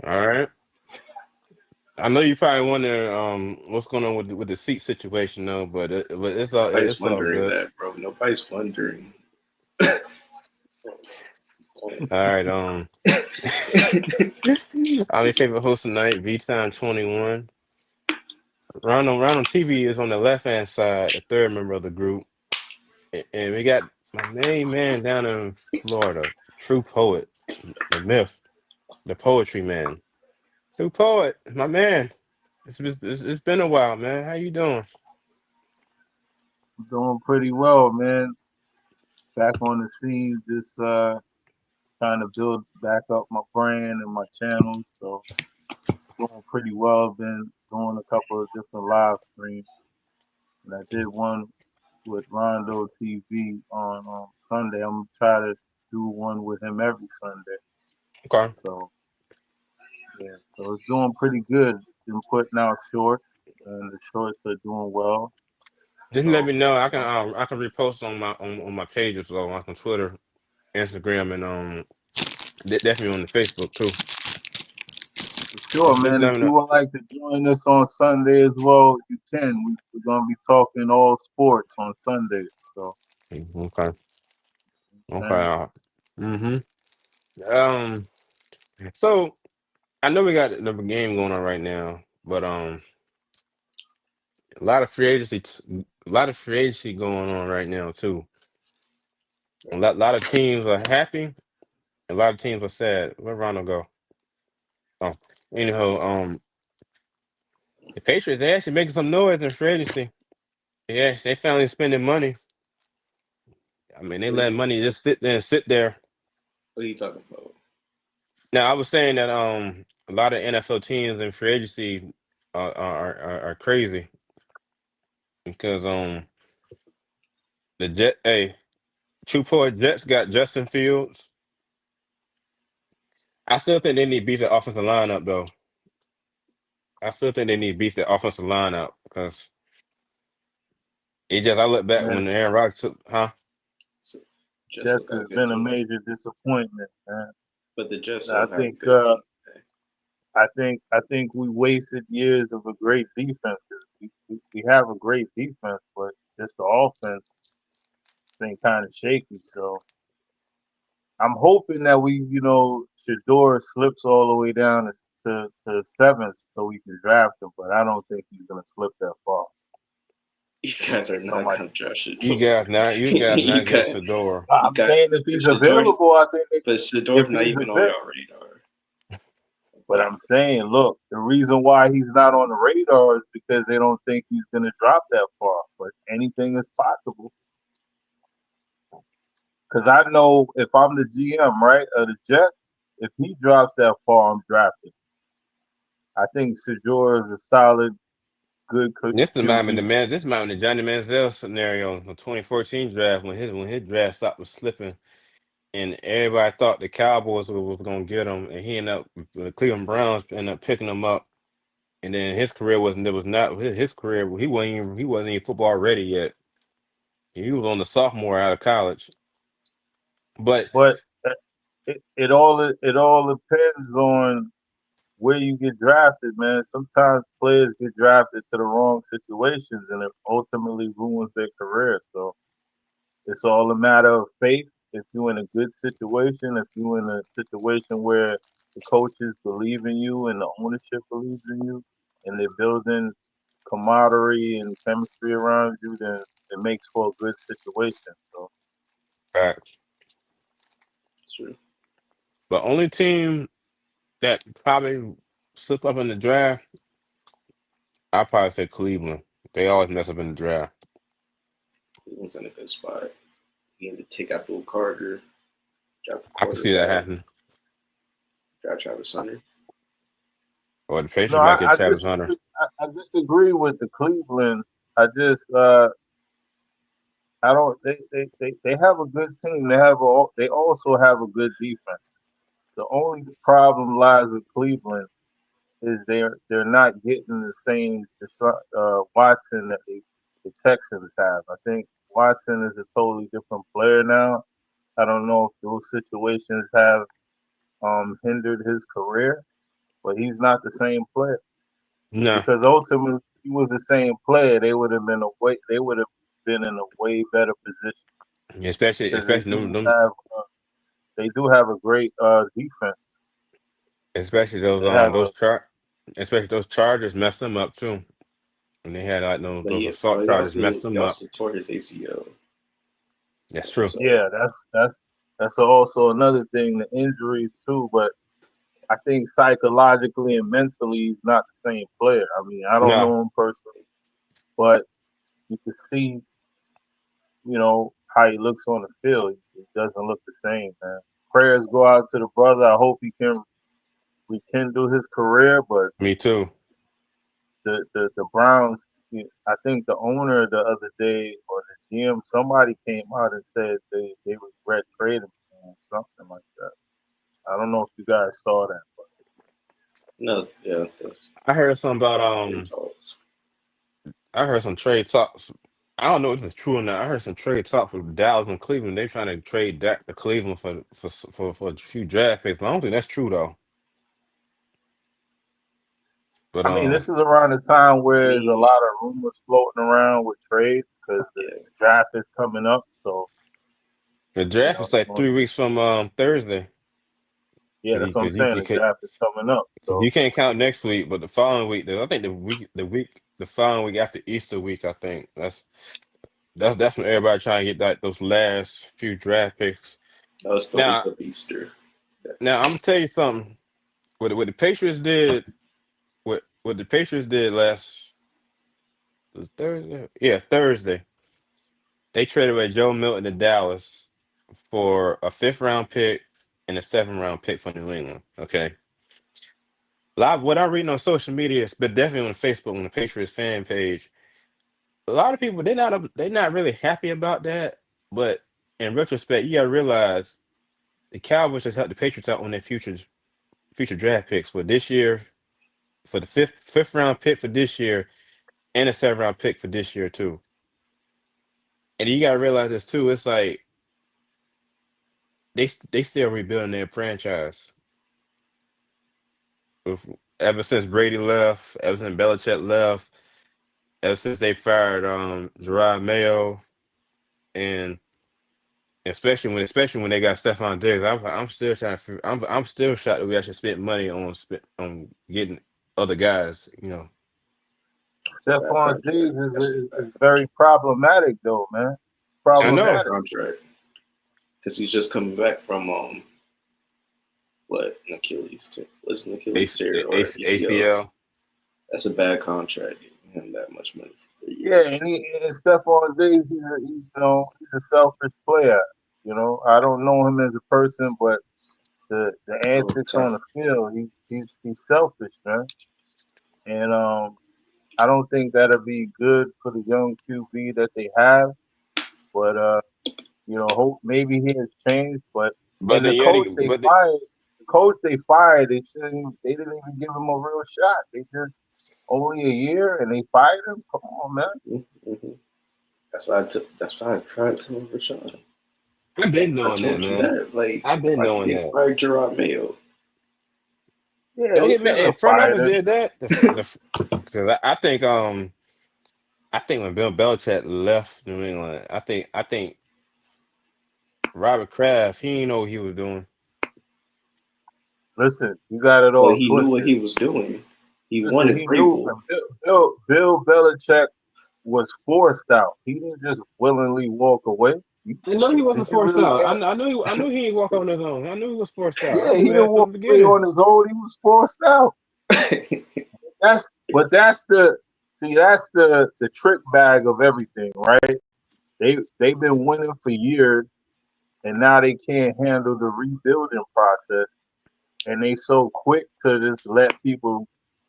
All right. I know you probably wonder what's going on with the seat situation though, but Nobody's it's all wondering good. that, bro. Nobody's wondering. All right. I'm your favorite host tonight, V Time 21. Round on TV is on the left hand side, the third member of the group, and we got my main man down in Florida, true poet, the myth, the poetry man, true poet, my man. It's been a while, man. How you doing? I'm doing pretty well, man. Back on the scene, just trying to build back up my brand and my channel. So doing pretty well. Been doing a couple of different live streams, and I did one with Rondo TV on Sunday. I'm gonna try to do one with him every Sunday. Okay. So yeah, so it's doing pretty good. Been putting out shorts, and the shorts are doing well. Just let So me know. um, I can repost on my pages, so like on Twitter, Instagram, and definitely on the Facebook too. sure, Just man. If let me you know. would like to join us on Sunday as well, you can. We're gonna be talking all sports on Sunday. So, Okay. Okay. man, Mm-hmm. Um. So I know we got the game going on right now, but a lot of free agency, a lot of free agency going on right now too. Lot of teams are happy, a lot of teams are sad. Where Rondo go? Oh, anyhow, the Patriots they actually making some noise in free agency. Yes, they finally spending money. I mean, they What are let you, money just sit there and sit there. what are you talking about? Now, I was saying that a lot of NFL teams in free agency are crazy because the True Poor Jets got Justin Fields. I still think they need beef the offensive lineup though. I still think they need beef the offensive lineup because it just I look back man, when Aaron Rodgers took, huh? So, Jets still Jets got has a good been a team, major disappointment, man. but the Jets I still have a think, good team. Okay? I think we wasted years of a great defense because we have a great defense, but just the offense been kind of shaky. So I'm hoping that Shador slips all the way down to seventh so we can draft him, but I don't think he's gonna slip that far. You guys are So not my gonna draft You Shador. guys not you guys you not get got, Shador. you I'm got saying if he's Shador, available, I think but if Shador's not he's even on available. your radar. But I'm saying, look, the reason why he's not on the radar is because they don't think he's gonna drop that far. But anything is possible. Because I know if I'm the GM, right, of the Jets, if he drops that far, I'm drafting. I think Shador is a solid, good This is the QB. man. This is the Johnny Manziel scenario, the 2014 draft when his draft stock was slipping, and everybody thought the Cowboys was gonna get him, and he ended up the Cleveland Browns ended up picking him up, and then his career wasn't it was not his career. He wasn't even football ready yet. He was on the sophomore out of college, but But it all depends on where you get drafted, man. Sometimes players get drafted to the wrong situations, and it ultimately ruins their career. So it's all a matter of faith. If you're in a good situation, if you're in a situation where the coaches believe in you and the ownership believes in you, and they're building camaraderie and chemistry around you, then it makes for a good situation. So uh, True. the only team that probably slipped up in the draft, I probably say Cleveland. They always mess up in the draft. Cleveland's in a good spot. You need to take out Bill Carter, draft a I can see that quarterback, happen. draft Travis Hunter. Or the no, Patriots might get I Travis Hunter. disagree. I disagree with the Cleveland. I just I don't. They have a good team. They also have a good defense. The only problem lies with Cleveland is they're not getting the same Watson that the Texans have. I think Watson is a totally different player now. I don't know if those situations have hindered his career, but he's not the same player No, because ultimately, if he was the same player, they would have been in a way better position especially because they especially do have they do have a great defense. especially those They have a especially those charges messed them up too. And they had like those But assault charges messed he them up. also tore his ACL. That's true. So yeah. That's also another thing, the injuries too. But I think psychologically and mentally, he's not the same player. I mean, I don't No, know him personally, but you can see, how he looks on the field. It doesn't look the same, man. Prayers go out to the brother. I hope he can rekindle his career. But me too. the Browns, I think the owner the other day or the GM, somebody came out and said they regret trading him or something like that. I don't know if you guys saw that. no, yeah, that's I heard something about trade talks. I heard some trade talks. I don't know if it's true or not. I heard some trade talks with Dallas and Cleveland. They trying to trade Dak to Cleveland for a few draft picks. But I don't think that's true though. But I mean, this is around the time I where there's a mean, lot of rumors floating around with trades because yeah, the draft is coming up. So, the draft is they're like going 3 weeks from Thursday. yeah, that's what I'm saying. The draft is coming up. So So, you can't count next week, but the following week, I think the following week after Easter week, I think that's when everybody trying to get those last few draft picks. that was the week Now, of Easter. I'm gonna tell you something. What the Patriots did, what the Patriots did last was Thursday, yeah, Thursday. They traded away Joe Milton to Dallas for a fifth round pick and a seventh round pick for New England. Okay, a lot of what I'm reading on social media, but definitely on Facebook on the Patriots fan page. A lot of people they're not really happy about that. But in retrospect, you gotta realize the Cowboys just helped the Patriots out on their future draft picks for this year, for the fifth round pick for this year, and a seventh round pick for this year too. And you gotta realize this too. It's like they still rebuilding their franchise. With, ever since Brady left, ever since Belichick left, ever since they fired Gerard Mayo, and especially when they got Stephon Diggs, I'm still trying to I'm still shocked that we actually spent money on getting other guys. It's a bad Stephon contract. Diggs That's a bad, is very problematic, though, man. I it's a bad know Problematic. contract because he's just coming back from what an Achilles tear, was an Achilles tear or ACL. ACL. That's a bad contract. Giving him that much money for a Yeah, year. and Stephon Diggs, he's a selfish player. I don't know him as a person, but the Oh, antics on talent. the field, he's selfish, man. And I don't think that'll be good for the young QB that they have. But hope maybe he has changed. But But and then you already, but the, the coach they fired, they didn't even give him a real shot. They just only a year and they fired him. Come on, man. Mm-hmm. That's why I took. That's why I tried to Rashawn. I've been I knowing that, told you man. that. Like, I've been why did knowing they that. fire Gerard Mayo? Yeah, Don't they get me. shouldn't And have front fired office him. did that. Because I think when Bill Belichick left New England, I think Robert Kraft he didn't know what he was doing. Listen, you got it But all he knew what twisted. he was doing. He Listen, wanted he knew Vrabel. Bill Belichick was forced out. He didn't just willingly walk away. I know he Did wasn't you forced really out. think? I knew he didn't walk on his own. I knew he was forced out. I Yeah, he knew didn't that from walk the away beginning. on his own. He was forced out. That's the trick bag of everything, right? They've been winning for years, and now they can't handle the rebuilding process, and they so quick to just let people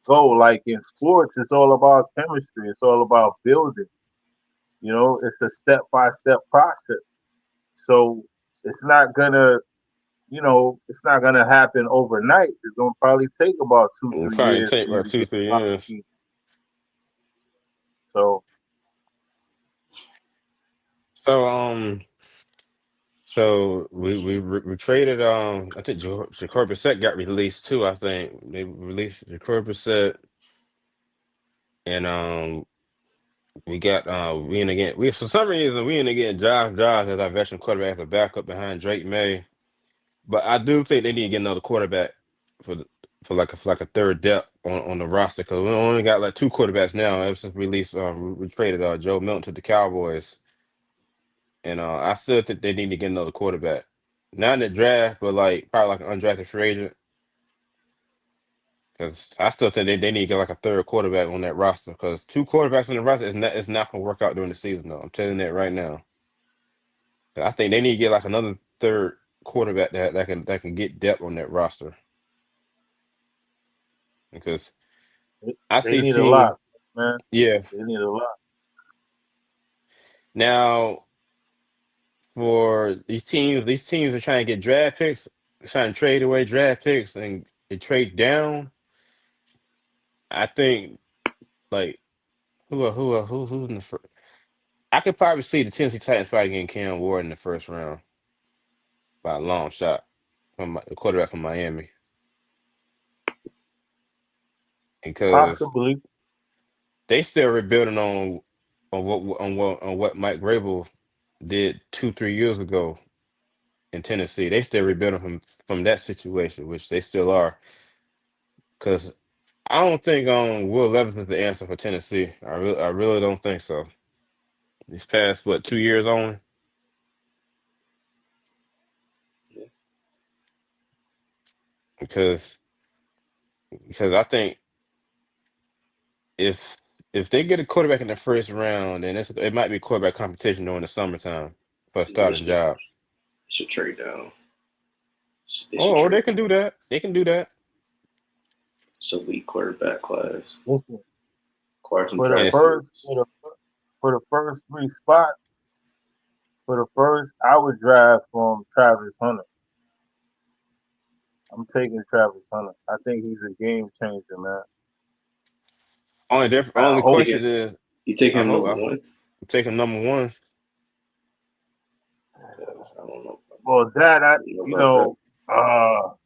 go. Like in sports, it's all about chemistry. It's all about building. It's a step by step process. So it's not gonna, it's not gonna happen overnight. It's gonna probably take about two, It'll three probably years take for you about to two, get 3 years. the so So So we traded I think Jacoby Brissett got released too. I think they released Jacoby Brissett and we got we in again we for some reason we in again Josh as our veteran quarterback as a backup behind Drake May. But I do think they need to get another quarterback for the, for like a third depth on the roster because we only got like two quarterbacks now ever since we released we traded Joe Milton to the Cowboys. And I still think they need to get another quarterback. Not in the draft, but like probably like an undrafted free agent. Because I still think they need to get like a third quarterback on that roster. Because two quarterbacks on the roster is not gonna work out during the season though. I'm telling you that right now. I think they need to get like another third quarterback that can get depth on that roster. Because They, I they see need a teams, lot, man. yeah. They need a lot. Now for these teams are trying to get draft picks, trying to trade away draft picks and trade down. I think like who's in the first? I could probably see the Tennessee Titans probably getting Cam Ward in the first round by a long shot from the quarterback from Miami because Possibly. they still rebuilding on what Mike Vrabel did 2 3 years ago in Tennessee. They still rebuilding from that situation, which they still are. Because I don't think Will Levis is the answer for Tennessee. I really don't think so. These past what 2 years on Yeah. because I think if they get a quarterback in the first round, then it might be quarterback competition during the summertime for a Yeah, starting job. they should trade down. They should Oh, trade they can do that. They can do that. so weak quarterback class. Listen, Acquire some for the And draft it's first picks. for the first three spots, for the first, I would draft from Travis Hunter. I'm taking Travis Hunter. I think he's a game changer, man. I only You hope. take him. question is, You take I him hope number I one. take him number one. I don't know. Well, that I, I don't know you about that. know,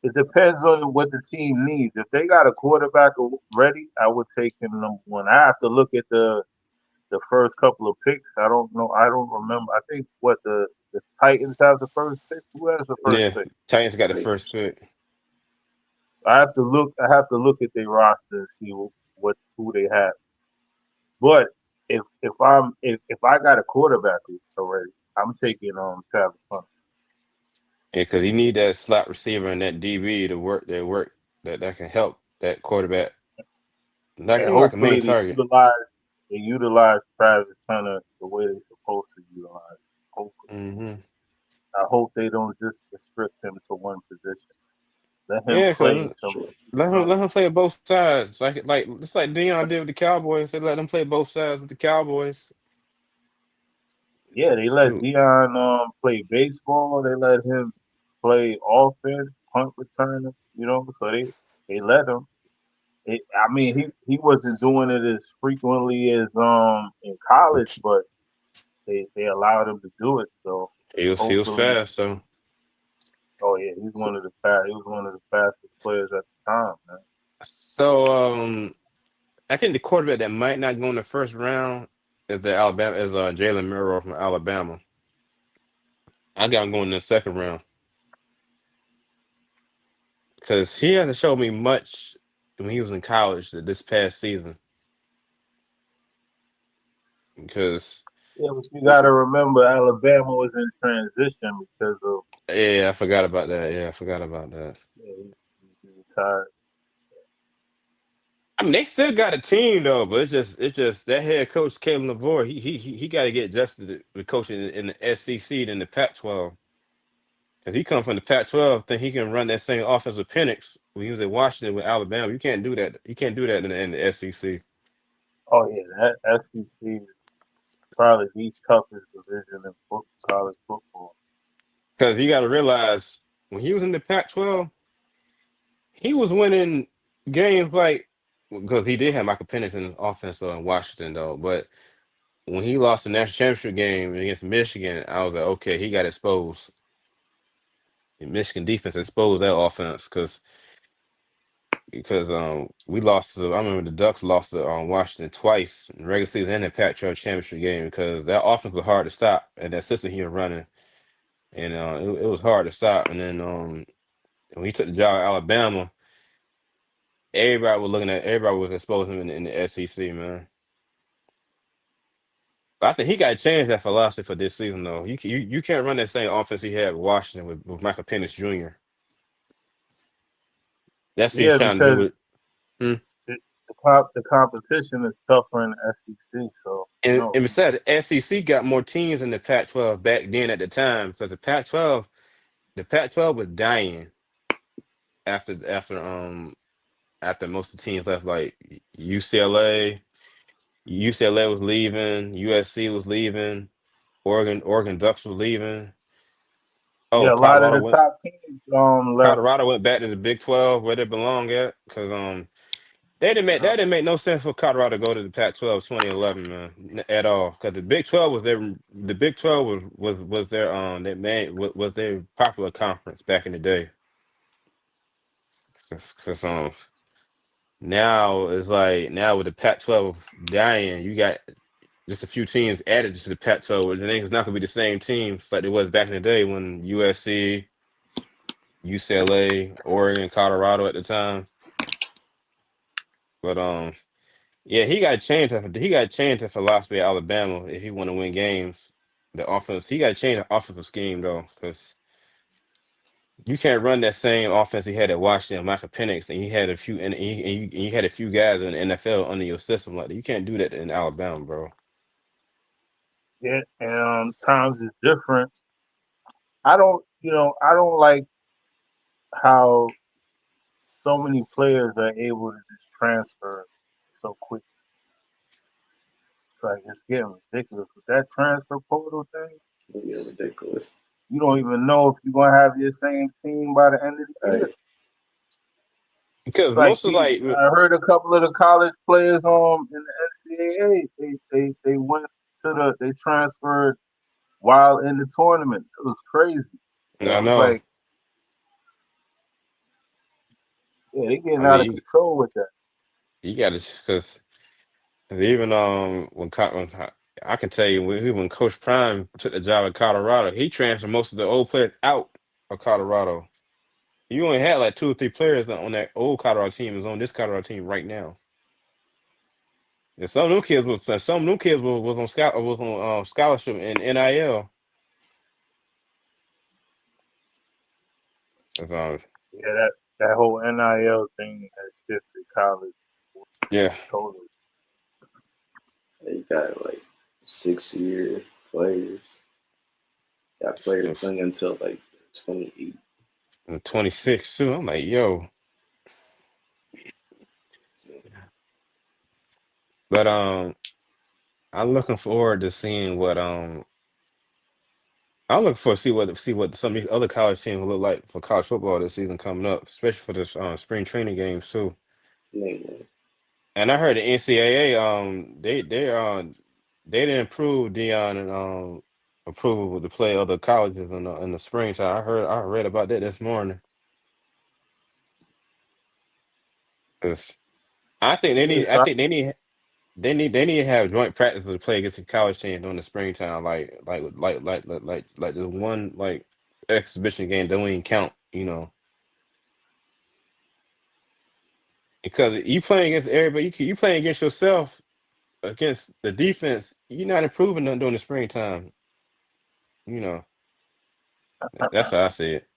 it depends on what the team needs. If they got a quarterback ready, I would take him number one. I have to look at the first couple of picks. I don't know. I don't remember. I think what the Titans have the first pick. Who has the first Yeah, pick? Titans got the first Raiders. pick. I have to look. I have to look at their roster and see what who they have. But if I got a quarterback already, I'm taking Travis Hunter. Yeah, because you need that slot receiver and that DB to work that can help that quarterback. Like And like a main hopefully target. they utilize Travis Hunter the way they're supposed to utilize. Hopefully, Hmm. I hope they don't just restrict him to one position. Let him Yeah, play because until Sure. he let learns. him play both sides. Like it's like Dion did with the Cowboys. They let him play both sides with the Cowboys. Yeah, they let Shoot, Dion play baseball. They let him play offense, punt returner. So they let him. I mean, he wasn't doing it as frequently as in college, but they allowed him to do it. So he was hopefully, fast. So oh yeah, he's one of the fast. He was one of the fastest players at the time, man. so I think the quarterback that might not go in the first round is Jalen Murrow from Alabama. I got him going in the second round because he hasn't showed me much when he was in college this past season. Because Yeah, but you got to remember, Alabama was in transition because of yeah, I forgot about that. Yeah, I forgot about that. yeah, he retired. I mean, they still got a team though, but it's just that head coach Kalen LeVar. He got to get adjusted to coaching in the SEC than the Pac-12. Because he come from the Pac-12, think he can run that same offense with Penix when he was at Washington with Alabama. You can't do that. You can't do that in the SEC. Oh yeah, that SEC is probably the toughest division in college football. Because you got to realize when he was in the Pac-12, he was winning games like because he did have Michael Penix in the offense in Washington though, but when he lost the national championship game against Michigan, I was like, okay, he got exposed. The Michigan defense exposed that offense because we lost to, I remember the Ducks lost to Washington twice in regular season and the Pac-12 championship game because that offense was hard to stop and that system he was running and it was hard to stop. And then when he took the job at Alabama, everybody was exposing him in the SEC, man. But I think he got to change that philosophy for this season, though. You can't run that same offense he had with Washington with Michael Penix Jr. That's what he's Yeah, trying to do because with. Hmm? the competition is tougher in the SEC. So And besides, the SEC got more teams than the Pac-12 back then at the time because the Pac-12 was dying after after most of the teams left, like UCLA. UCLA was leaving, USC was leaving, Oregon Ducks was leaving. Oh, yeah, a lot of the top teams left. Colorado went back to the Big 12 where they belong at because Yeah, that didn't make no sense for Colorado to go to the Pac-12 2011, man, at all. Because the Big 12 was was their was their popular conference back in the day. Because now it's like now with the Pac-12 dying, you got just a few teams added to the Pac-12. And I think it's not gonna be the same teams like it was back in the day when USC, UCLA, Oregon, Colorado at the time. But yeah, he got to change that. He got to change the philosophy of Alabama if he want to win games. The offense, he got to change the offensive scheme though, because you can't run that same offense he had at Washington, Michael Penix, and you had a few and you had a few guys in the NFL under your system like that. You can't do that in Alabama, bro. yeah, and times is different. I don't like how so many players are able to just transfer so quick. It's like it's getting ridiculous with that transfer portal thing. It's getting ridiculous. You don't even know if you're gonna have your same team by the end of the year. Right. Because It's like most of like I heard a couple of the college players in the NCAA they went to they transferred while in the tournament. It was crazy. It I was know. like yeah, they I getting out of mean, control with that. you got to because even I can tell you when Coach Prime took the job at Colorado, he transferred most of the old players out of Colorado. You only had like two or three players on that old Colorado team is on this Colorado team right now. And some of them kids was on scholarship and NIL. That's, Yeah, that whole NIL thing has shifted college yeah, totally. You got like 6 year players. Got players playing until like 28. and 26 too. I'm like, yo, but I'm looking forward to seeing what I'm looking for to see what some of these other college teams will look like for college football this season coming up, especially for this spring training games too. Man, And I heard the NCAA they didn't approve Dion and approval to play other colleges in the springtime. I read about that this morning. 'Cause Yeah, so they need to have joint practice to play against the college teams during the springtime, like the one like exhibition game don't even count, because you playing against everybody, you playing against yourself against the defense. You're not improving nothing during the springtime. You know, that's how I see it.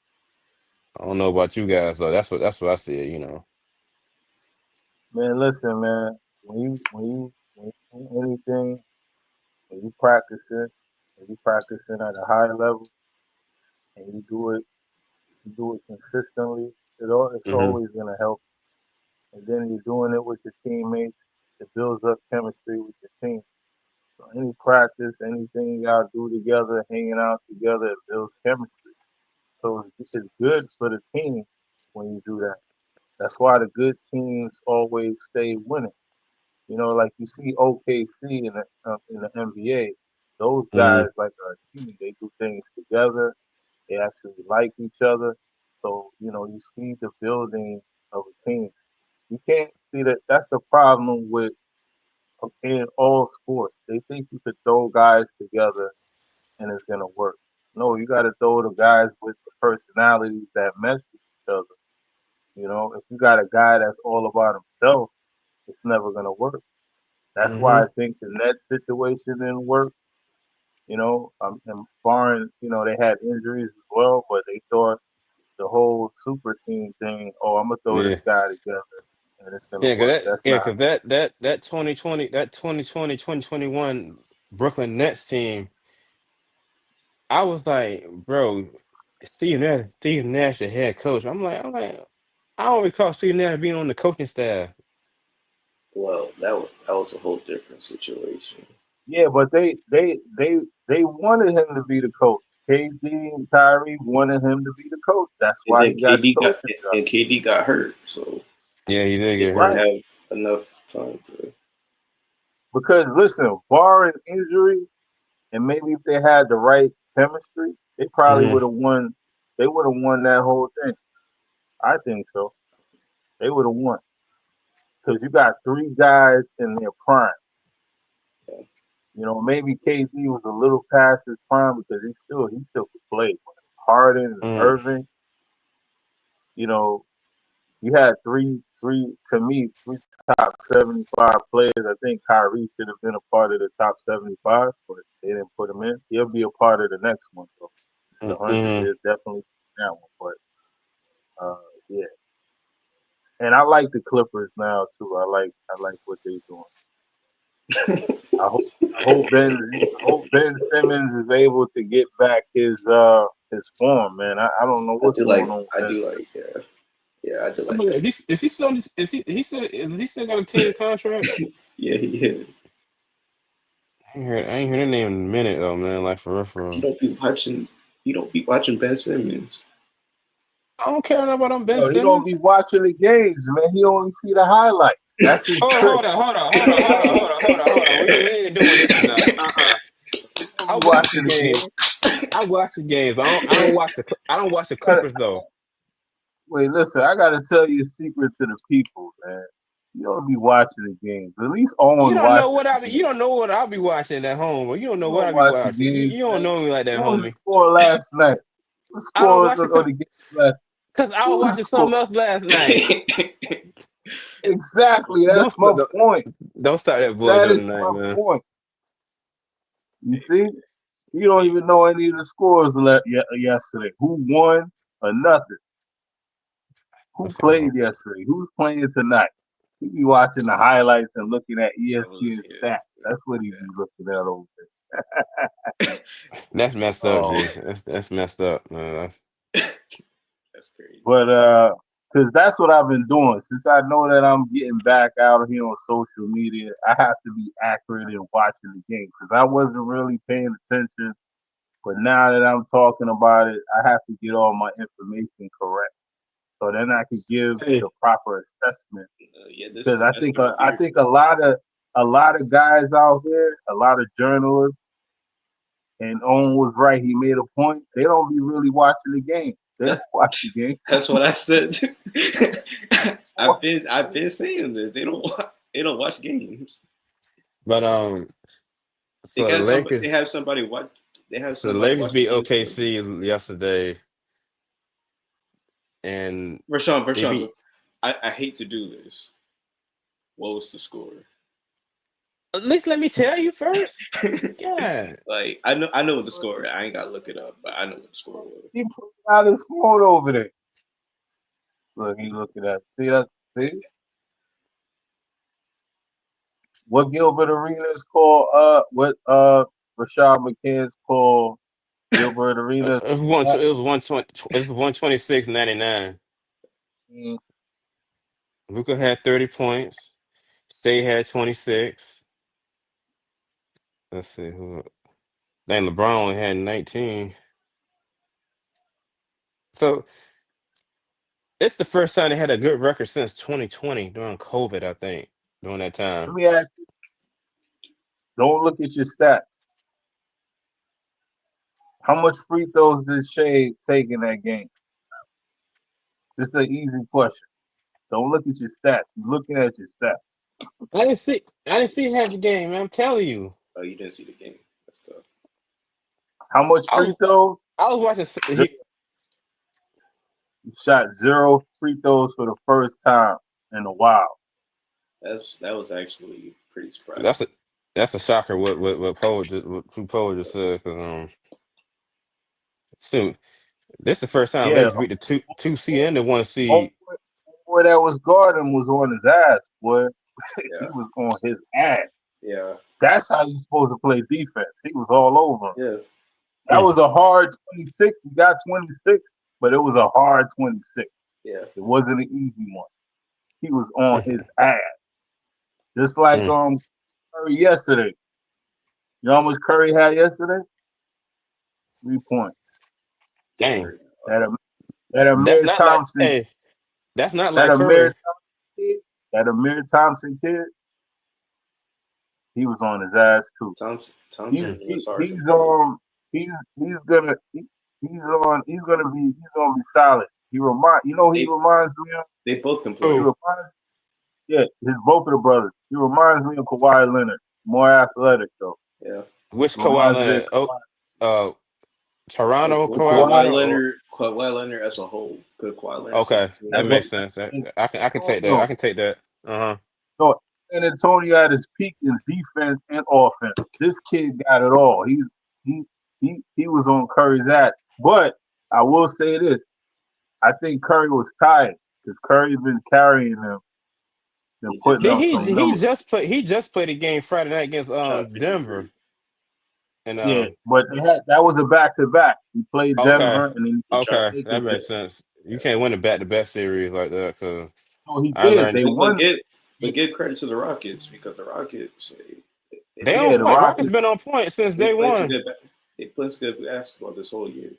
I don't know about you guys, though. That's what I see it. man, listen, man. When you do anything, when you practice it, when you practice it at a high level, and you do it consistently. It's Hmm. always gonna help. And then you're doing it with your teammates. It builds up chemistry with your team. So any practice, anything you gotta do together, hanging out together, it builds chemistry. So it's good for the team when you do that. That's why the good teams always stay winning. Like you see OKC in the NBA, those Mm, guys like are a team. They do things together. They actually like each other. So you see the building of a team. You can't see that. That's a problem with in all sports. They think you could throw guys together and it's gonna work. No, you got to throw the guys with the personalities that mesh with each other. If you got a guy that's all about himself, it's never gonna work. That's why I mm-hmm. think the Nets situation didn't work. And barring they had injuries as well, but they thought the whole super team thing. Oh, I'm gonna throw this Yeah. guy together and it's gonna Yeah, cause work. that That's yeah, not. cause that 2020 that 2021 Brooklyn Nets team, I was like, bro, Steve Nash, the head coach. I'm like, I don't recall Steve Nash being on the coaching staff. Well, that was a whole different situation. Yeah, but they wanted him to be the coach. KD and Kyrie wanted him to be the coach. That's And why then he got the KD got coaching job. and KD got hurt, so Yeah, he did they get didn't hurt. Right. have enough time to. Because listen, barring injury and maybe if they had the right chemistry, they probably would Hmm. have won. They would have won that whole thing. I think so. They would have won because you got three guys in their prime. Yeah. Maybe KD was a little past his prime because he still could play. But Harden and Mm, Irving, you know, you had three to me, three top 75 players. I think Kyrie should have been a part of the top 75, but they didn't put him in. He'll be a part of the next one, though. The 100 mm. is definitely that one. Yeah, and I like the Clippers now too. I like what they're doing. I hope I hope Ben Simmons is able to get back his form, man. I don't know I what's do going like. on with I Ben do Simmons. like. Yeah, yeah. I do Oh like my God, that. is he still is he still got a team contract? Yeah, he is. I ain't heard that name in a minute though, man. Like for real, for Cause you real. don't be watching. You don't be watching Ben Simmons. I don't care enough about Ben Yo, he don't Simmons. be watching the games, man. He only see the highlights. That's his trick. Hold on. We ain't doing this tonight. He don't I be watch the watching the game. game. I watch the games. I don't watch the Gotta- Clippers though. Wait, listen. I gotta tell you a secret to the people, man. You don't be watching the games. At least You Owen don't know watches what the I be. You games. don't know what I'll be watching at home. Or you don't know You what don't I be watch the watching. You, games, you don't man. know me like that, What was the homie. score last night? The I don't score watch the of the game last. because I was What was the watching score? something else last night. It- Exactly. Don't That's my st- don't, point. don't start that That bullshit is tonight, my man. point. You see, you don't even know any of the scores yesterday. Who won or nothing? Who Okay, played yesterday? Who's playing tonight? He be watching the highlights and looking at I was ESPN here. stats. That's what he be looking at over that's messed there. up, Oh, G. That's messed up, man. That's crazy. but because that's what I've been doing since I know that I'm getting back out here on social media. I have to be accurate in watching the game because I wasn't really paying attention. But now that I'm talking about it, I have to get all my information correct so then I could give the Hey, proper assessment. Yeah, this Because I think semester I here. think a lot of guys out here, a lot of journalists, and Owen was right. He made a point. They don't be really watching the game. They don't That watch the game. that's what I said. I've been saying this. They don't watch games. but They so the got some. They Lakers, have somebody watch. They have so the somebody Lakers watch the beat games for them. OKC yesterday, and they Rashawn, beat. I hate to do this. What was the score? At least let me tell you first. Yeah. Like I know what the score is. I ain't gotta look it up, but I know what the score was. He put out his phone over there. Look, he looking at. See that? See what Gilbert Arenas call? Rashad McCants call Gilbert Arenas. It was 126.99. Mm, Luca had 30 points. Shea had 26. Let's see who. Then LeBron only had 19. So it's the first time they had a good record since 2020 during COVID, I think. during that Let time. me ask you, don't look at your stats. How much free throws did Shea take in that game? This is an easy question. Don't look at your stats. You're looking at your stats. I didn't see half the game, man. I'm telling you. Oh, you didn't see the game. That's tough. How much I free was throws? I was watching Zero. he He shot zero free throws for the first time in a while. That was actually pretty that's surprising. a that's a shocker what True Poet just said because soon this the first time Yeah, Lakers beat the two C and the one homeboy, seed. homeboy that was guarding was on his ass, boy. He Yeah, was on his ass. yeah, That's how you supposed to play defense. He was all over him. yeah, That Mm, was a hard 26. He got 26, but it was a hard 26. yeah. It wasn't an easy one. He was on his mm, ass. Just like mm. Curry yesterday. You know how much Curry had yesterday? 3 points. Dang, Very, That that that's Amir not like Thompson, hey, that's not that like Amir Curry. Thompson kid, that Amir Thompson kid, he was on his ass too. He's Thompson he, was hard to he's play. he's he's gonna he's gonna be solid. He They reminds me of they both can he play. Oh, reminds yeah his both of the brothers. He reminds me of Kawhi Leonard. More athletic though. Yeah. which He Kawhi reminds me of Leonard? Oh, uh, Toronto Kawhi Kawhi. Leonard. Or Kawhi Leonard as a whole. Good Kawhi Leonard as a okay, team. that As a makes sense. as I can take that. I Antonio, can take that. Uh no, San Antonio at his peak in defense and offense. This kid got it all. He he was on Curry's ass. But I will say this: I think Curry was tired because Curry's been carrying him and He putting Did up definitely some he numbers. just played a game Friday night against shot Denver 53. and Yeah, but they had that was a back to back. He played okay, Denver and then He shot okay, he that Lakers game. makes sense. You yeah. can't win a back to back series like that because So he I did. learned They But won. give credit to the Rockets because the Rockets they've they been on Yeah, the point. playing Rockets Rockets. been on point since they day played some one. good they played some good basketball this whole year.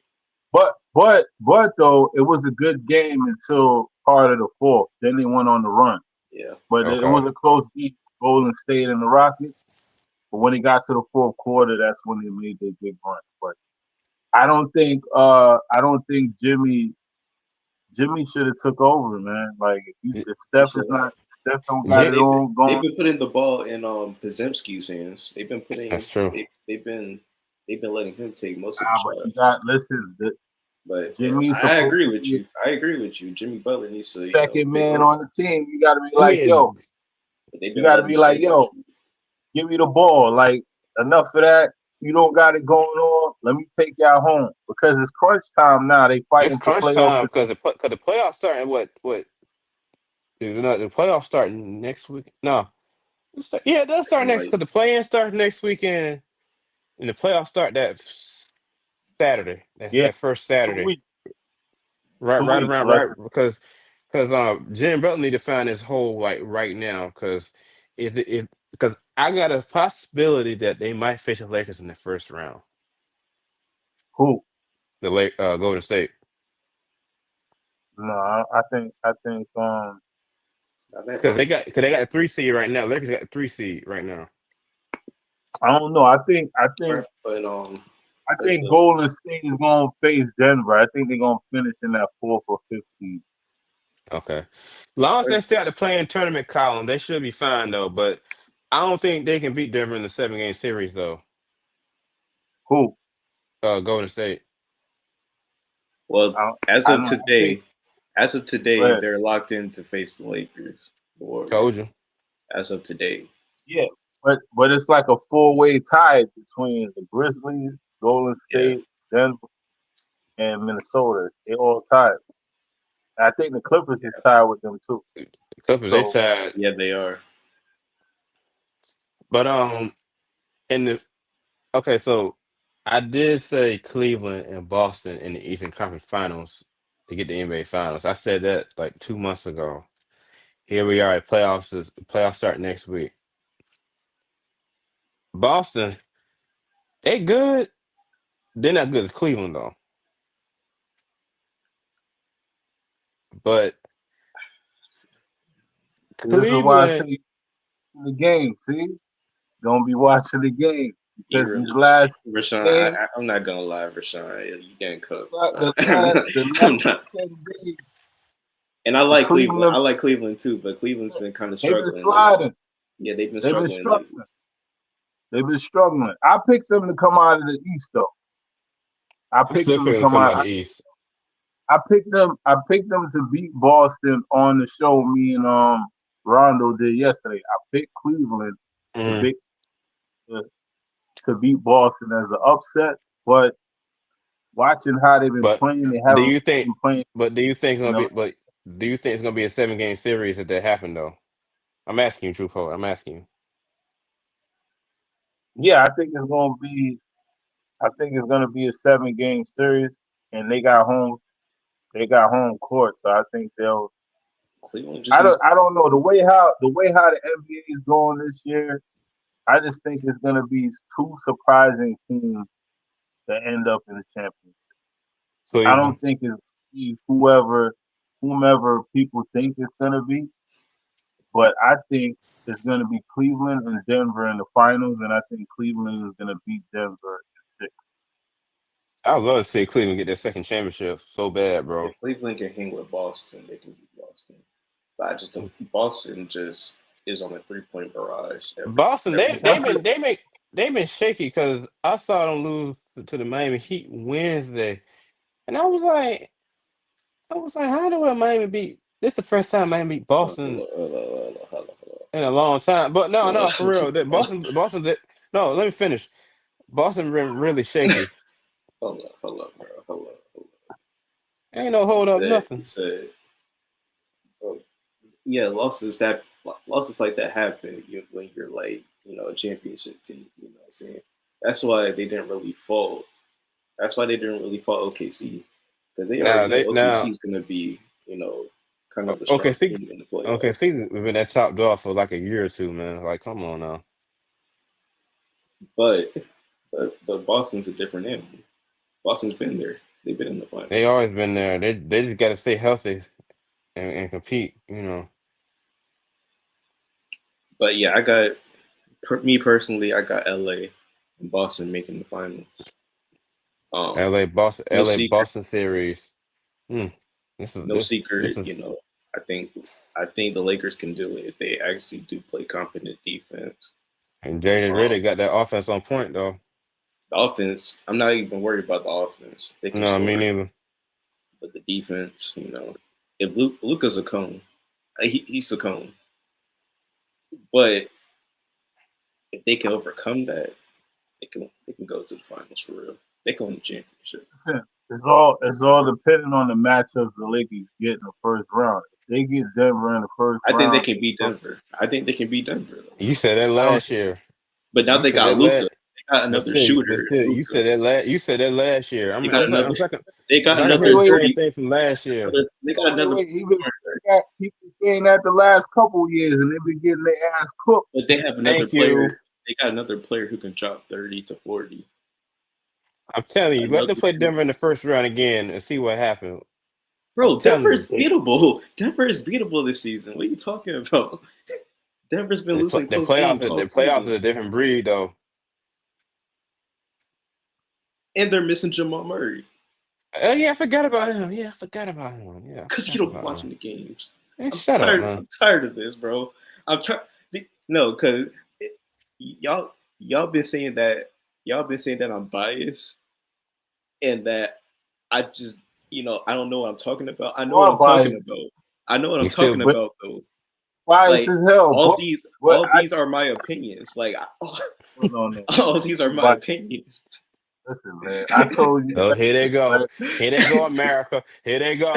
But though it was a good game until part of the fourth. Then they went on the run. Yeah. But it Okay, was a close game. Golden State and the Rockets. But when it got to the fourth quarter, that's when they made their big run. But I don't think Jimmy should have took over, man. Like if He Steph should is have. not Steph don't got But it J- on they've going. been putting the ball in Podzemski's hands. that's true. They've been letting him take most of the Ah, but you shots. got listen. But Jimmy's I supposed agree to with be you. I agree with you. Jimmy Butler needs to, second take man over. on the team. You got to be like, Yeah, yo. But they've You been got to letting be him like, take most yo. of it. Give me the ball. Like enough of that. You don't got it going on. Let me take y'all home because it's crunch time now. They it's fighting for crunch playoff. time because the playoffs starting what is not the playoffs starting next week? No, yeah, they'll start And next like, because the play-in starts next weekend and the playoffs start that Saturday. Yeah, That first 2 weeks. Saturday. Right, 2 weeks. right, Less. because Jim Butler need to find his hole like right now if because I got a possibility that they might face the Lakers in the first round. Who? The Lake Golden State No, I think not that because they got a 3 seed right now. Lakers got a 3 seed right now. I don't know. far. I But think Golden State is gonna face Denver. I think they're gonna finish in that fourth or fifth seed. Okay, long as the they stay out the playing tournament column, they should be fine though. But I don't think they can beat Denver in the 7 game series though. Who? Golden State. well, I as I of know. I think. today, Go ahead. they're locked in to face the Lakers, the Warriors. Told you. As of today, Yeah, but it's like a four-way tie between the Grizzlies, Golden yeah, State, Denver, and Minnesota. They all tied. I think the Clippers is tied with them too. Clippers they So tied, yeah, they are. but in the okay, so I did say Cleveland and Boston in the Eastern Conference Finals to get the NBA Finals. I said that like 2 months ago. Here we are at playoffs. Playoffs start next week. Boston, they good. They're not good as Cleveland though. But this is why I Cleveland, say. the game. See, gonna be watching the game You because these really, last Rashawn. games, I'm not gonna lie, Rashawn. You getting cooked. the I'm last not. 10 days, And I the like Cleveland. I Cleveland, like Cleveland too, but Cleveland's been kind of they've been struggling lately. sliding. Yeah, they've been They've been struggling lately. struggling. They've been struggling. I picked them to come out of the East though. I I picked still them to feel come come out out. of the East. I picked them. I picked them to beat Boston on the show. Me and Rondo did yesterday. I picked Cleveland to Mm. beat to, to beat Boston as an upset, but watching how they've been But playing, they do haven't you think? been playing But do you think it's in gonna the. be? But do you think it's gonna be a 7 game series if that happened though? I'm asking you, True Poet. I'm asking you. Yeah, I think it's gonna be. I think it's gonna be a 7 game series, and they got home. They got home court, so I think they'll. Cleveland just needs. I don't know the way how the NBA is going this year. I just think it's gonna be two surprising teams that end up in the championship. I Cleveland. don't think it's be whomever people think it's gonna be, but I think it's gonna be Cleveland and Denver in the finals, and I think Cleveland is gonna beat Denver in 6. I would love to see Cleveland get their second championship so bad, bro. If Cleveland can hang with Boston, they can beat Boston. But I just don't. Boston just is on a 3 point barrage Boston, every they That's time. it. been they make they been shaky because I saw them lose to the Miami Heat Wednesday, and I was like, how do Miami beat? This is the first time Miami beat Boston in a long time. But no, Hold no, for real, that up, Boston did. No, let me finish. Boston been really shaky. hold up, bro. Hold up, hold up. Ain't no You hold up said, nothing. you said, oh, yeah, losses like that happen when you're like, a championship team. You know what I'm saying? That's why they didn't really fall. That's why they didn't really fall OKC because they Now already know they OKC now is going to be, kind of a okay, strong see team in the okay, playoffs. see we've been that chopped off for like a year or two, man. Like, come on now. But but Boston's a different animal. Boston's been there. They've been in the They finals. always been there. They just gotta stay healthy and compete, you know. But yeah, me personally, I got LA and Boston making the finals. Um, no LA secret, Boston series. Hmm. no This secret. is I think I think the Lakers can do it if they actually do play competent defense. and Jaden Um, Redick got that offense on point though. the offense, I'm not even worried about the offense. They can No, me score, neither. but the defense, if Luca's a cone, he's a cone. But if they can overcome that, they can go to the finals for real. They can win the championship. It's all depending on the matchups the Lakers get in the first round. If they get Denver in the first I think they round, can beat Denver. I think they can beat Denver though. You said that I don't last think year. But now You they said got that Luca. last They got another but shooter, still, Luca. you said that last year. They got I'm another. second. They got I can wait, hear another the wait, same 30. thing from last year. They got another. Even they got people saying that the last couple years, and they've been getting their ass cooked. But they have another Thank you. player. They got another player who can drop 30 to 40. I'm telling you, let them Another play shooter. Denver in the first round again and see what happens. I'm Bro, telling you. Denver's beatable. Denver is beatable this season. What are you talking about? Denver's been losing close games all The playoffs season, are a different breed though. and they're missing Jamal Murray Oh yeah, I forgot about him. Yeah, I forgot about him. Yeah, I because you forgot don't be about him. watching the games. Hey, I'm shut up, tired. man. I'm tired of this, bro. I'm trying. No, because y'all been saying that I'm biased and that I just I don't know what I'm talking about. I know You what are I'm talking biased, about. I know what You I'm still talking but about though. biased Like as hell. all these But all I these are my opinions. Like no. all these are You my biased. opinions. Listen, man. I told you Oh, that. here they go. Right? Here they go, America. Here they go.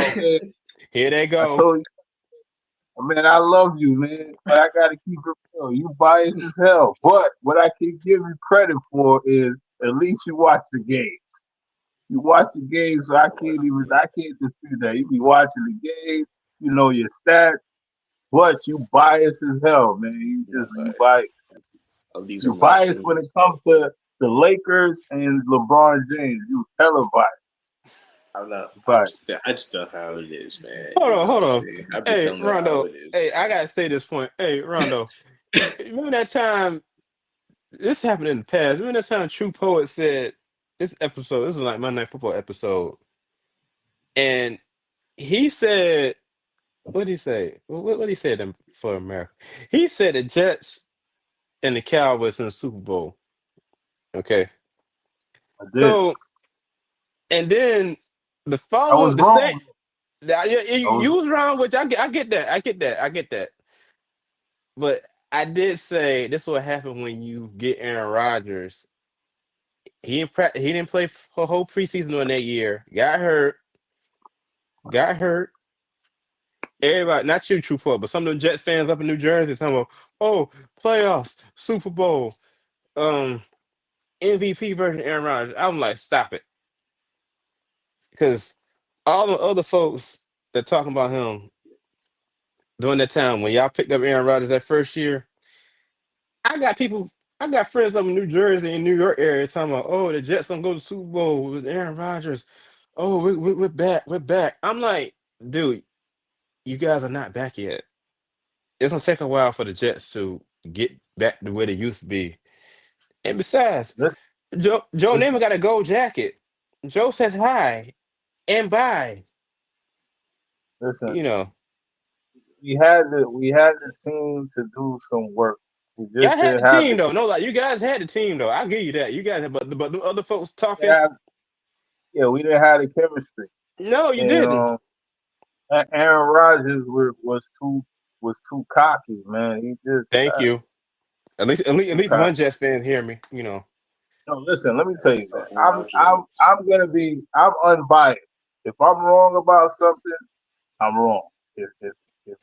Here they I go. told you, man. I love you, man, but I gotta keep it real. You biased as hell. But what I can give you credit for is at least you watch the game. You watch the game, so I can't dispute that. You be watching the game, you know your stats, but you biased as hell, man. Not You biased. biased. All these are You my biased when it opinions, bro. comes to the Lakers and LeBron James. You hella I'm not. biased. I just know how it is, man. Hold You on, know what hold I'm on. saying? I be Hey, telling her how Rondo. it is, Hey, I man. gotta say this point. Hey, Rondo. Remember that time? This happened in the past. Remember that time True Poet said this episode? This was like Monday Night Football episode, and he said, "What did he say? What did he say them for America?" He said the Jets and the Cowboys in the Super Bowl. Okay, I did. so and then the I following was the same. wrong. I was You was wrong, which I get that. I get that. I get that. But I did say this is what happened when you get Aaron Rodgers. He didn't play for whole preseason during that year. Got hurt. Got hurt. Everybody, not you, True Poet, but some of the Jets fans up in New Jersey talking about, oh, playoffs, Super Bowl, um, MVP version of Aaron Rodgers. I'm like, stop it. Because all the other folks that talking about him during that time when y'all picked up Aaron Rodgers that first year, I got people, I got friends up in New Jersey and New York area talking about, oh, the Jets gonna go to the Super Bowl with Aaron Rodgers. Oh, we're back, we're back. I'm like, dude, you guys are not back yet. It's gonna take a while for the Jets to get back to where they used to be. And besides, listen, Joe listen, Namath got a gold jacket. Joe says hi and bye. listen. You know, We had the team to do some work. We y'all just had didn't the have team the though. No, like you guys had the team though. I'll give you that. You guys, but the other folks talking. have, yeah, we didn't have the chemistry. No, you And didn't. Aaron Rodgers was too cocky, man. He just Thank you. At too least cocky. one Jets fan hear me. You know. No, listen, let me tell I you, saw man. Aaron I'm Rodgers. I'm I'm unbiased. If I'm wrong about something, I'm wrong. If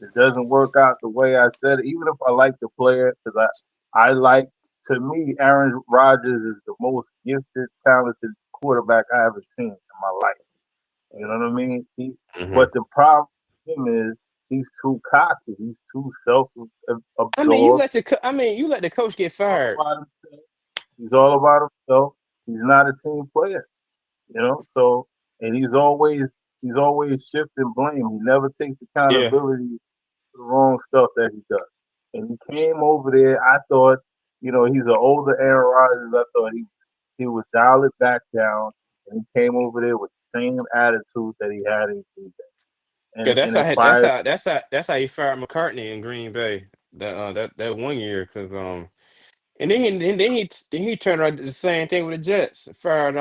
it doesn't work out the way I said it, even if I like the player, because I like, to me, Aaron Rodgers is the most gifted, talented quarterback I ever seen in my life. You know what I mean? Hmm. But the problem with him is he's too cocky. He's too I mean, you self-absorbed. let I mean, you let the coach get All fired. about himself. He's all about himself. He's not a team player. So, and he's always shifting blame. He never takes Yeah. accountability for the wrong stuff that he does. And he came over there. I thought, he's an older Aaron Rodgers. I thought he would dial it back down, and he came over there with the same attitude that he had in Green Bay, Yeah, and it fired. that's how he fired McCartney in Green Bay that one year because and then he turned around and did the same thing with the Jets. Fired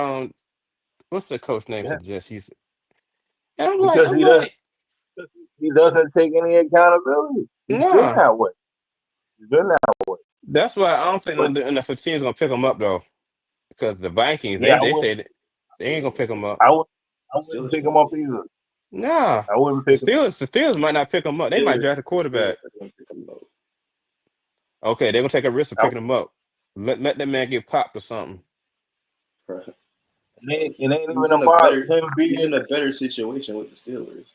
what's the coach name for Yeah, the Jets? And because I'm like, he doesn't take any accountability. He's been nah. that way. He's been that way. That's why I don't think But the NFL team's gonna pick him up though, because the Vikings yeah, they said they ain't Steelers, gonna pick him up. I would I wouldn't Steelers pick are him gonna up pick him either. up. Nah, I wouldn't pick him up. The Steelers might not pick him up. They might Steelers, draft a The Steelers quarterback. are gonna pick him up. Okay, they're gonna take a risk of I, picking him up. Let that man get popped or something. Right. it ain't even He's in a about better him he's being, in a better situation with the Steelers.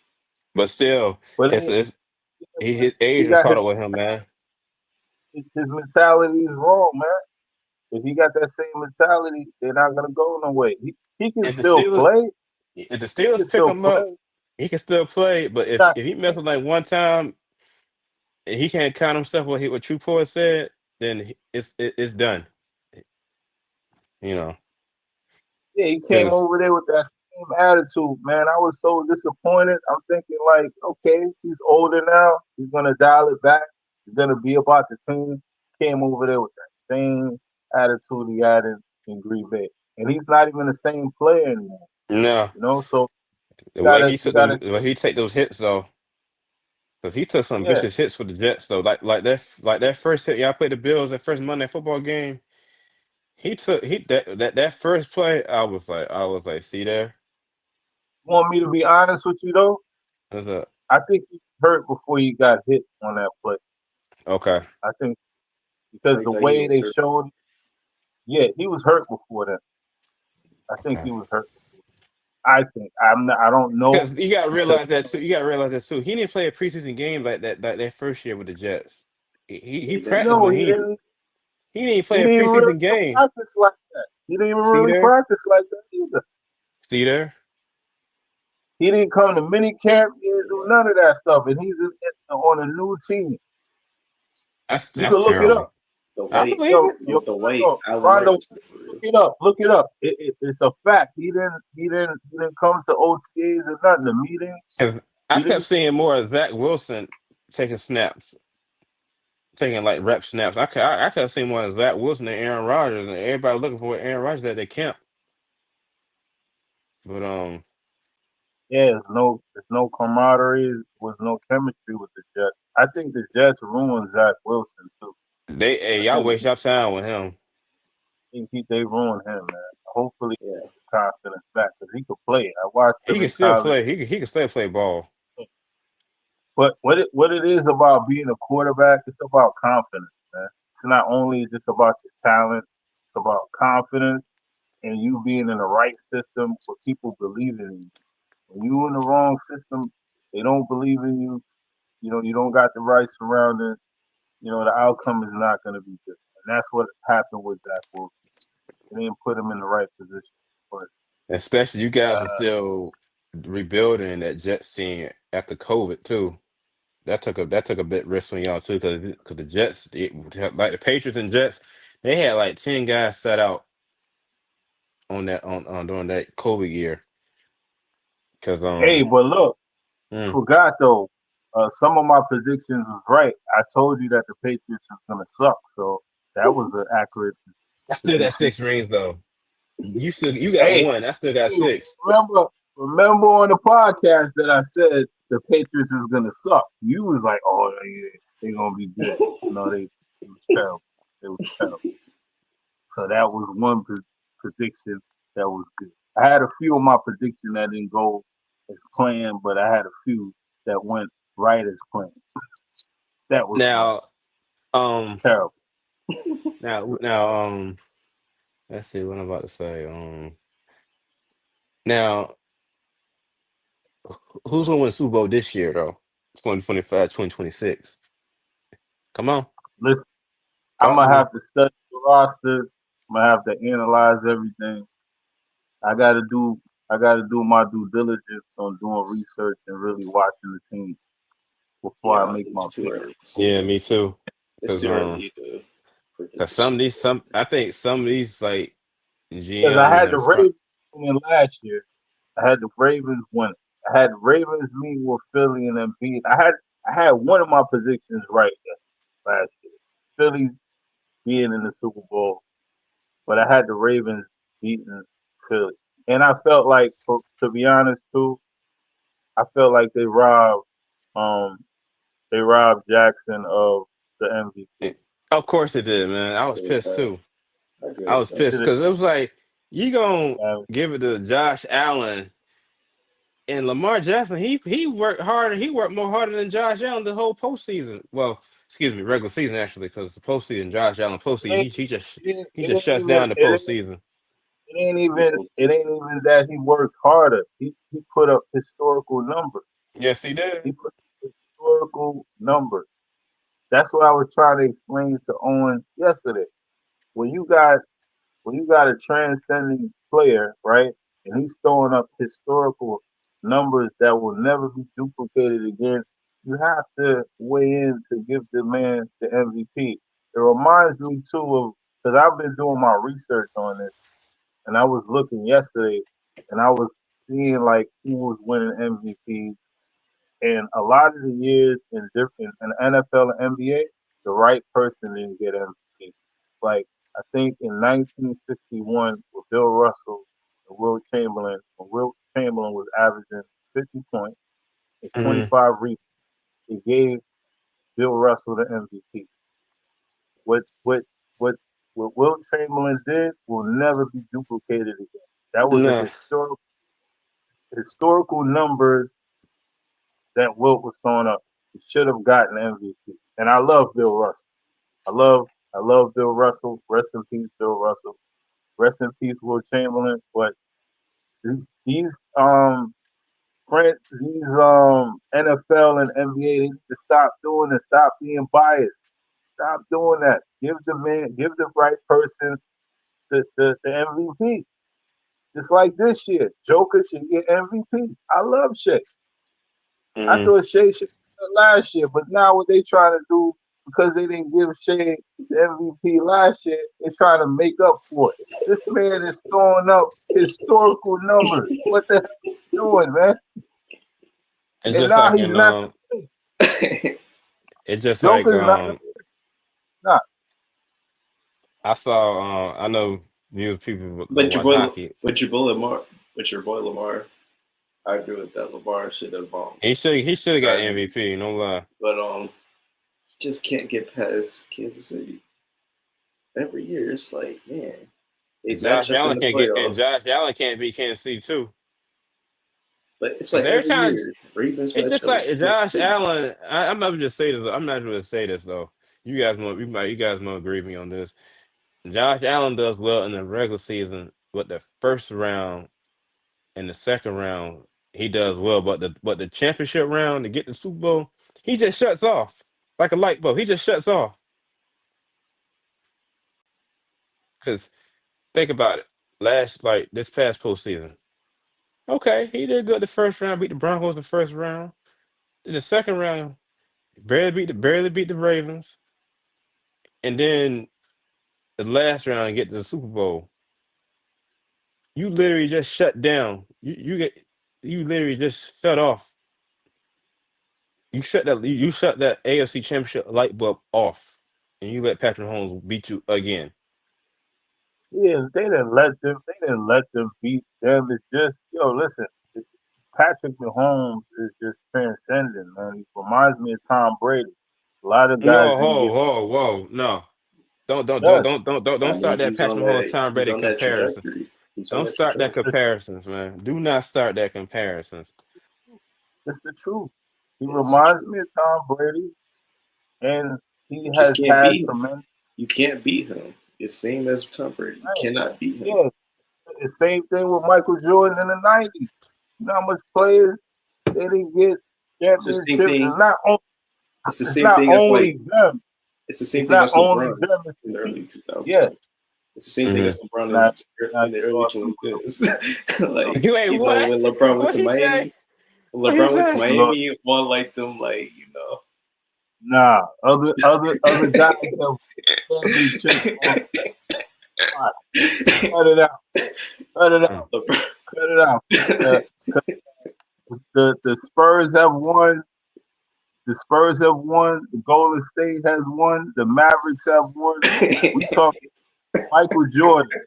But still, but it's his age he and got caught up with him, man. his mentality is wrong, man. If he got that same mentality, they're not gonna go nowhere. He can If the still Steelers play. if the He Steelers can pick still him up, play. he can still play. But He's not if he the same. messes like one time and he can't count himself what True Poet said, then it's done. You know, Yeah, he came because over there with that same attitude, man. I was so disappointed. I'm thinking like, okay, he's older now. He's gonna dial it back. He's gonna be about the team. Came over there with that same attitude he had in Green Bay, and he's not even the same player anymore. no, So the way gotta he you took them, gotta the way he take those hits though, because he took some yeah. vicious hits for the Jets though. Like that first hit y'all played the Bills that first Monday football game. He that first play. I was like, see there. Want me to be honest with you though? What's up? I think he hurt before he got hit on that play. Okay, I think because I the thought he way was they hurt. showed, yeah, he was hurt before that. I think okay. he was hurt. I think I'm not. I don't know Because you got to because realize that too. You got to realize that too. He didn't play a preseason game like that first year with the Jets. He He didn't. practiced, no, but he didn't. he didn't He play a didn't even really preseason game. practice like that. He didn't even See really there? practice like that either. See there? He didn't come to mini camp. He didn't do none of that stuff, and he's on a new team. You can That's look it terrible. up. The I white, believe Yo, it. yo, the white Rondo, Allen Rondo, Iverson for look real. it up. Look it up. It's a fact. He didn't come to OTAs or nothing. The meetings. 'Cause I He kept didn't. seeing more of Zach Wilson taking snaps, taking like rep snaps. I kept seeing more of Zach Wilson than Aaron Rodgers, and everybody looking for Aaron Rodgers at their camp. But Yeah, there's no camaraderie. Was no chemistry with the Jets. I think the Jets ruined Zach Wilson too. hey, I y'all think waste your time with him. they ruined him, man. Hopefully, he Yeah, gets his confidence back because he could play. I watched He him can in still college. play. He can still play ball. But what it is about being a quarterback, it's about confidence, man. It's not only just about your talent, it's about confidence and you being in the right system where people believe in you. When you in the wrong system, they don't believe in you. You don't got the right surroundings. The outcome is not going to be good. And that's what happened with Zach Wilson. They didn't put him in the right position. But Especially you guys were uh, still rebuilding that Jets team after COVID too. That took a bit risk on y'all too, because the Jets, like the Patriots and Jets, they had like 10 guys set out on that on during that COVID year. Because hey, but look, you mm, forgot though. Some of my predictions was right. I told you that the Patriots was gonna suck, so that was an accurate I still got prediction. 6 rings though. You got Hey, one. I still got hey, 6. remember on the podcast that I said the Patriots is gonna suck. You was like, oh yeah, they're gonna be good. No, they was terrible. They was terrible. So that was one prediction that was good. I had a few of my predictions that didn't go as planned, but I had a few that went right as planned. That was one. Now, um, Terrible. now, let's see what I'm about to say. Now, who's gonna win Super Bowl this year though? 2025, 2026. Come on, Listen, I'm talk to gonna me. have to study the rosters. I'm gonna have to analyze everything. I gotta do I gotta do my due diligence on doing research and really watching the team before I yeah. make It's my too pick. early to see Yeah, though. me too. It's Cause too early to predict 'cause the some of Super these Bowl. I think some of these like Because I GMs had the and front. Ravens win last year. I had the Ravens win. I had Ravens meet with Philly and then beat. I had one of my predictions right last year. Philly being in the Super Bowl, but I had the Ravens beating Philly. And I felt like, to be honest too, I felt like um they robbed Jackson of the eh, MVP. Of course it did, man. I I was agree with pissed that. too. I agree I with was He that. pissed should have. because it was like you gonna give it to Josh Allen and Lamar Jackson. He worked harder. He worked more harder than Josh Allen the whole postseason. Well, excuse me, regular season actually, because the postseason, Josh Allen It postseason, ain't, he it just ain't shuts even. down the postseason. It ain't even that he worked harder. He put up historical numbers. Yes, he did. He put up historical numbers. That's what I was trying to explain to Owen yesterday. When you got a transcending player, right, and he's throwing up historical numbers that will never be duplicated again, you have to weigh in to give the man the MVP. It reminds me too of because I've been doing my research on this and I was looking yesterday, and I was seeing like who was winning MVP, and a lot of the years in different in NFL and NBA, the right person didn't get MVP. Like I think in 1961 with Bill Russell and Will Chamberlain, when Will Chamberlain was averaging 50 points and Mm, 25 rebounds, he gave Bill Russell the MVP. What what what what Will Chamberlain did will never be duplicated again. That was a nah. historical numbers that Wilt was throwing up. He should have gotten MVP. And I love Bill Russell. I love Bill Russell. Rest in peace, Bill Russell. Rest in peace, Will Chamberlain. But these NFL and NBA they need to stop doing this. Stop being biased. Stop doing that. Give the right person the MVP. Just like this year, Joker should get MVP. I love Shea. I Mm, thought Shea should have last year, but now what they trying to do because they didn't give Shea the MVP last year, they try to make up for it. This man is throwing up historical numbers. What the hell are you doing, man? It's And just now like he's in not. it's just like Joker's not. Not. I saw I know you people don't but your watch boy, hockey. but your boy Lamar, but your boy Lamar, I agree with that. Lamar should have He should have got got an MVP, MVP. No lie. but just can't get past Kansas City every year. It's like, man, they And match Josh up in Allen the can't get and playoffs, Josh Allen can't beat Kansas City too. but it's Because like every every time year Ravens it's match just up with like Kansas Josh City. Allen. I'm not just say this. I'm not going to say this though. You guys might agree with me on this. Josh Allen does well in the regular season, but the first round and the second round he does well. But the championship round to get the Super Bowl, he just shuts off like a light bulb. He just shuts off. Because think about it. This past postseason. Okay, he did good the first round, beat the Broncos the first round. In the second round, barely beat the Ravens, and then the last round get to the Super Bowl. You literally just shut down. You literally just shut off. You shut that AFC Championship light bulb off, and you let Patrick Mahomes beat you again. Yeah, they didn't let them. They didn't let them beat them. It's just, listen. Patrick Mahomes is just transcendent, man. He reminds me of Tom Brady. A lot of guys No, didn't whoa, give. whoa, whoa, no! Yes, Don't I mean, start that Patrick Mahomes Tom he's Brady on that comparison. trajectory. He's on Don't that start that it's trajectory. the, comparisons, man. Do not start that comparisons. it's the truth. He It's the reminds truth. me of Tom Brady, and he You just has can't had beat him. tremendous. You can't beat him. It's same as Tom Brady. You Right. cannot beat him. Yeah, the same thing with Michael Jordan in the '90s. You know how much players they didn't get It's the same championships, and thing. not only It's the it's same not thing as like only them. it's the same It's thing not as only LeBron them. It's in the the early people. Yeah. 2010s. It's the same thing Hmm as LeBron Now, now in the you're early going too far. 2010s. No, Like You ain't even what? when LeBron went What to he say? Miami, What he LeBron went to say? look, Miami, one like them, like nah. Other guys have championships on watch. Cut it out. Cut it Mm. out. LeBron. Cut it out. Uh, 'cause the Spurs have won. The Spurs have won. The Golden State has won. The Mavericks have won. We talk Michael Jordan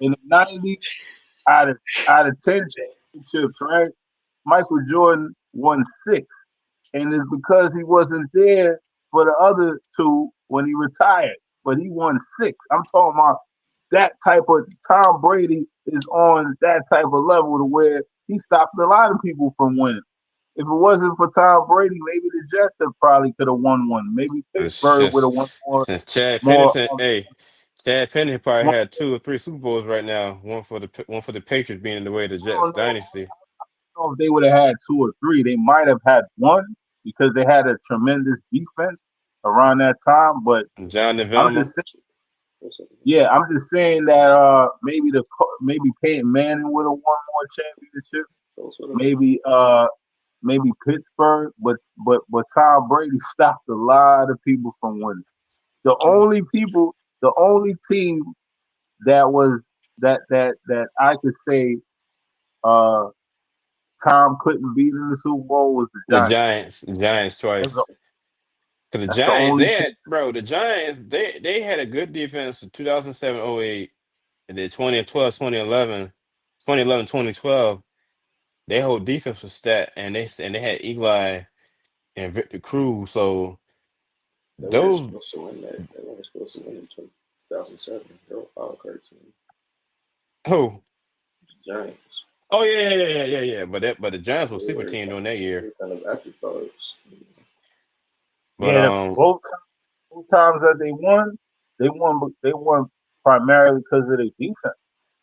in the '90s. Out of ten championships, right? Michael Jordan won six, and it's because he wasn't there for the other two when he retired. But he won six. I'm talking about that type of Tom Brady is on that type of level to where he stopped a lot of people from winning. If it wasn't for Tom Brady, maybe the Jets have probably could have won one. Maybe It's Pittsburgh would just have won since Chad more. Pennington, hey, Chad Pennington probably More had 2 or 3 Super Bowls right now. One for the Patriots being in the way of the I Jets don't know. dynasty. If they would have had two or three. They might have had one because they had a tremendous defense around that time. But John I'm Development. just saying, yeah, I'm just saying that maybe maybe Peyton Manning would have won more championships. Maybe maybe Pittsburgh, but Tom Brady stopped a lot of people from winning. The only team that was that I could say uh Tom couldn't beat in the Super Bowl was the The Giants. Giants That's the, twice. Cause the that's the Giants, only they team. had bro, the Giants, they had a good defense in 2007-08, and then 2012, 2011, 2011, 2012. Their whole defense was stat, and they had Eli and Victor Cruz. So They weren't those supposed to win that. They weren't supposed to win in 2007. They were wild card team. who? The Giants. Oh yeah. But the Giants was They super were team kind during that they year. were kind of afterthoughts. But Yeah, both times that they won primarily because of their defense.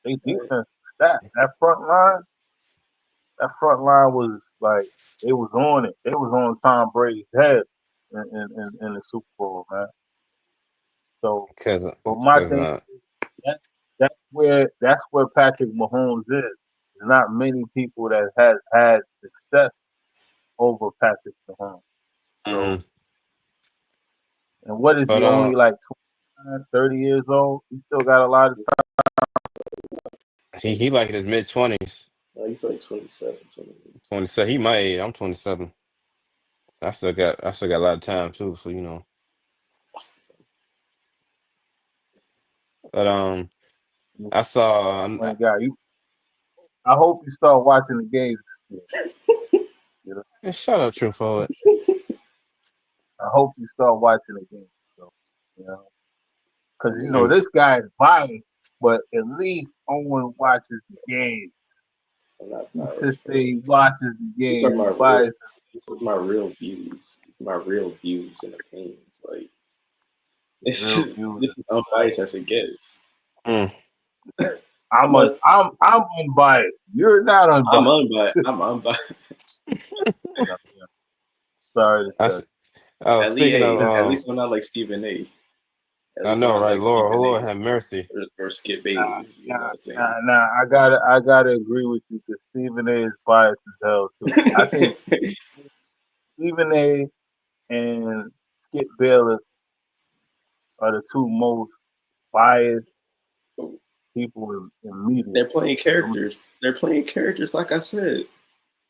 Their Right. defense was stacked. That front line was like they was on it. They was on Tom Brady's head in the Super Bowl, man. So, because but my because thing is that that's where Patrick Mahomes is. There's not many people that has had success over Patrick Mahomes. So mhm. And what is he? But Only like 29, 30 years old. He still got a lot of time. he like in his mid 20s. He's like 27, 28. 27. He my age. I'm 27. I still got a lot of time too. So But I saw. My guy, I hope you start watching the games this year. You know, Shut up, true forward. I hope you start watching the games. So, you know, because See, this guy is biased, but at least Owen watches the game. I'm not He biased, sits there, bro. he watches the These are game. He my real. biased. These are my real views. My real views and opinions. Like this Real is views. this is unbiased as it gets. mm, I'm I'm un, a, I'm unbiased. You're not I'm unbiased. unbiased. I'm unbiased. Yeah, yeah. Sorry to I tell s- speaking of At least I'm not like Stephen A. At I least I'm know, not right? like Lord, oh Stephen Lord, A. have mercy. Or Skip Bayless. You know what I'm saying? I gotta agree with you because Stephen A is biased as hell too. I think Stephen A and Skip Bayless are the two most biased people in media. They're playing characters. They're playing characters. Like I said,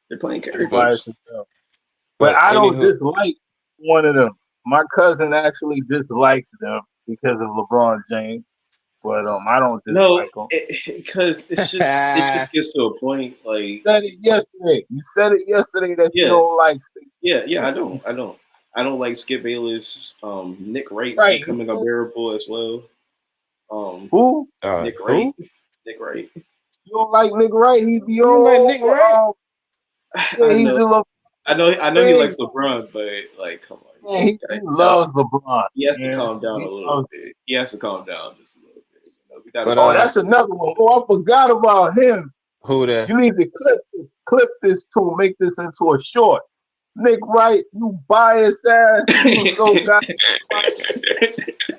they're playing They're But characters. biased as hell. But but I don't anywho, dislike one of them. My cousin actually dislikes them because of LeBron James. But I don't No, dislike them. because it just gets to a point like Said it yesterday. You said it yesterday that you yeah, don't like Stephen yeah. A. I don't like Skip Bayless. Nick Wright's Right. You becoming said unbearable as well. Um, who? Nick Wright, who? Nick Wright. You don't like Nick Wright? He be You like all Nick over. Wright? I Yeah, he's know, a little I know he big. likes LeBron, but like, come on, Man, he uh, loves LeBron. he has to Man, calm down a he little loves. bit. He has to calm down just a little bit. We got to But Oh, respect. that's another one. Oh, I forgot about him. who the You need to clip this too, make this into a short. Nick Wright, you biased ass. You was so goddamn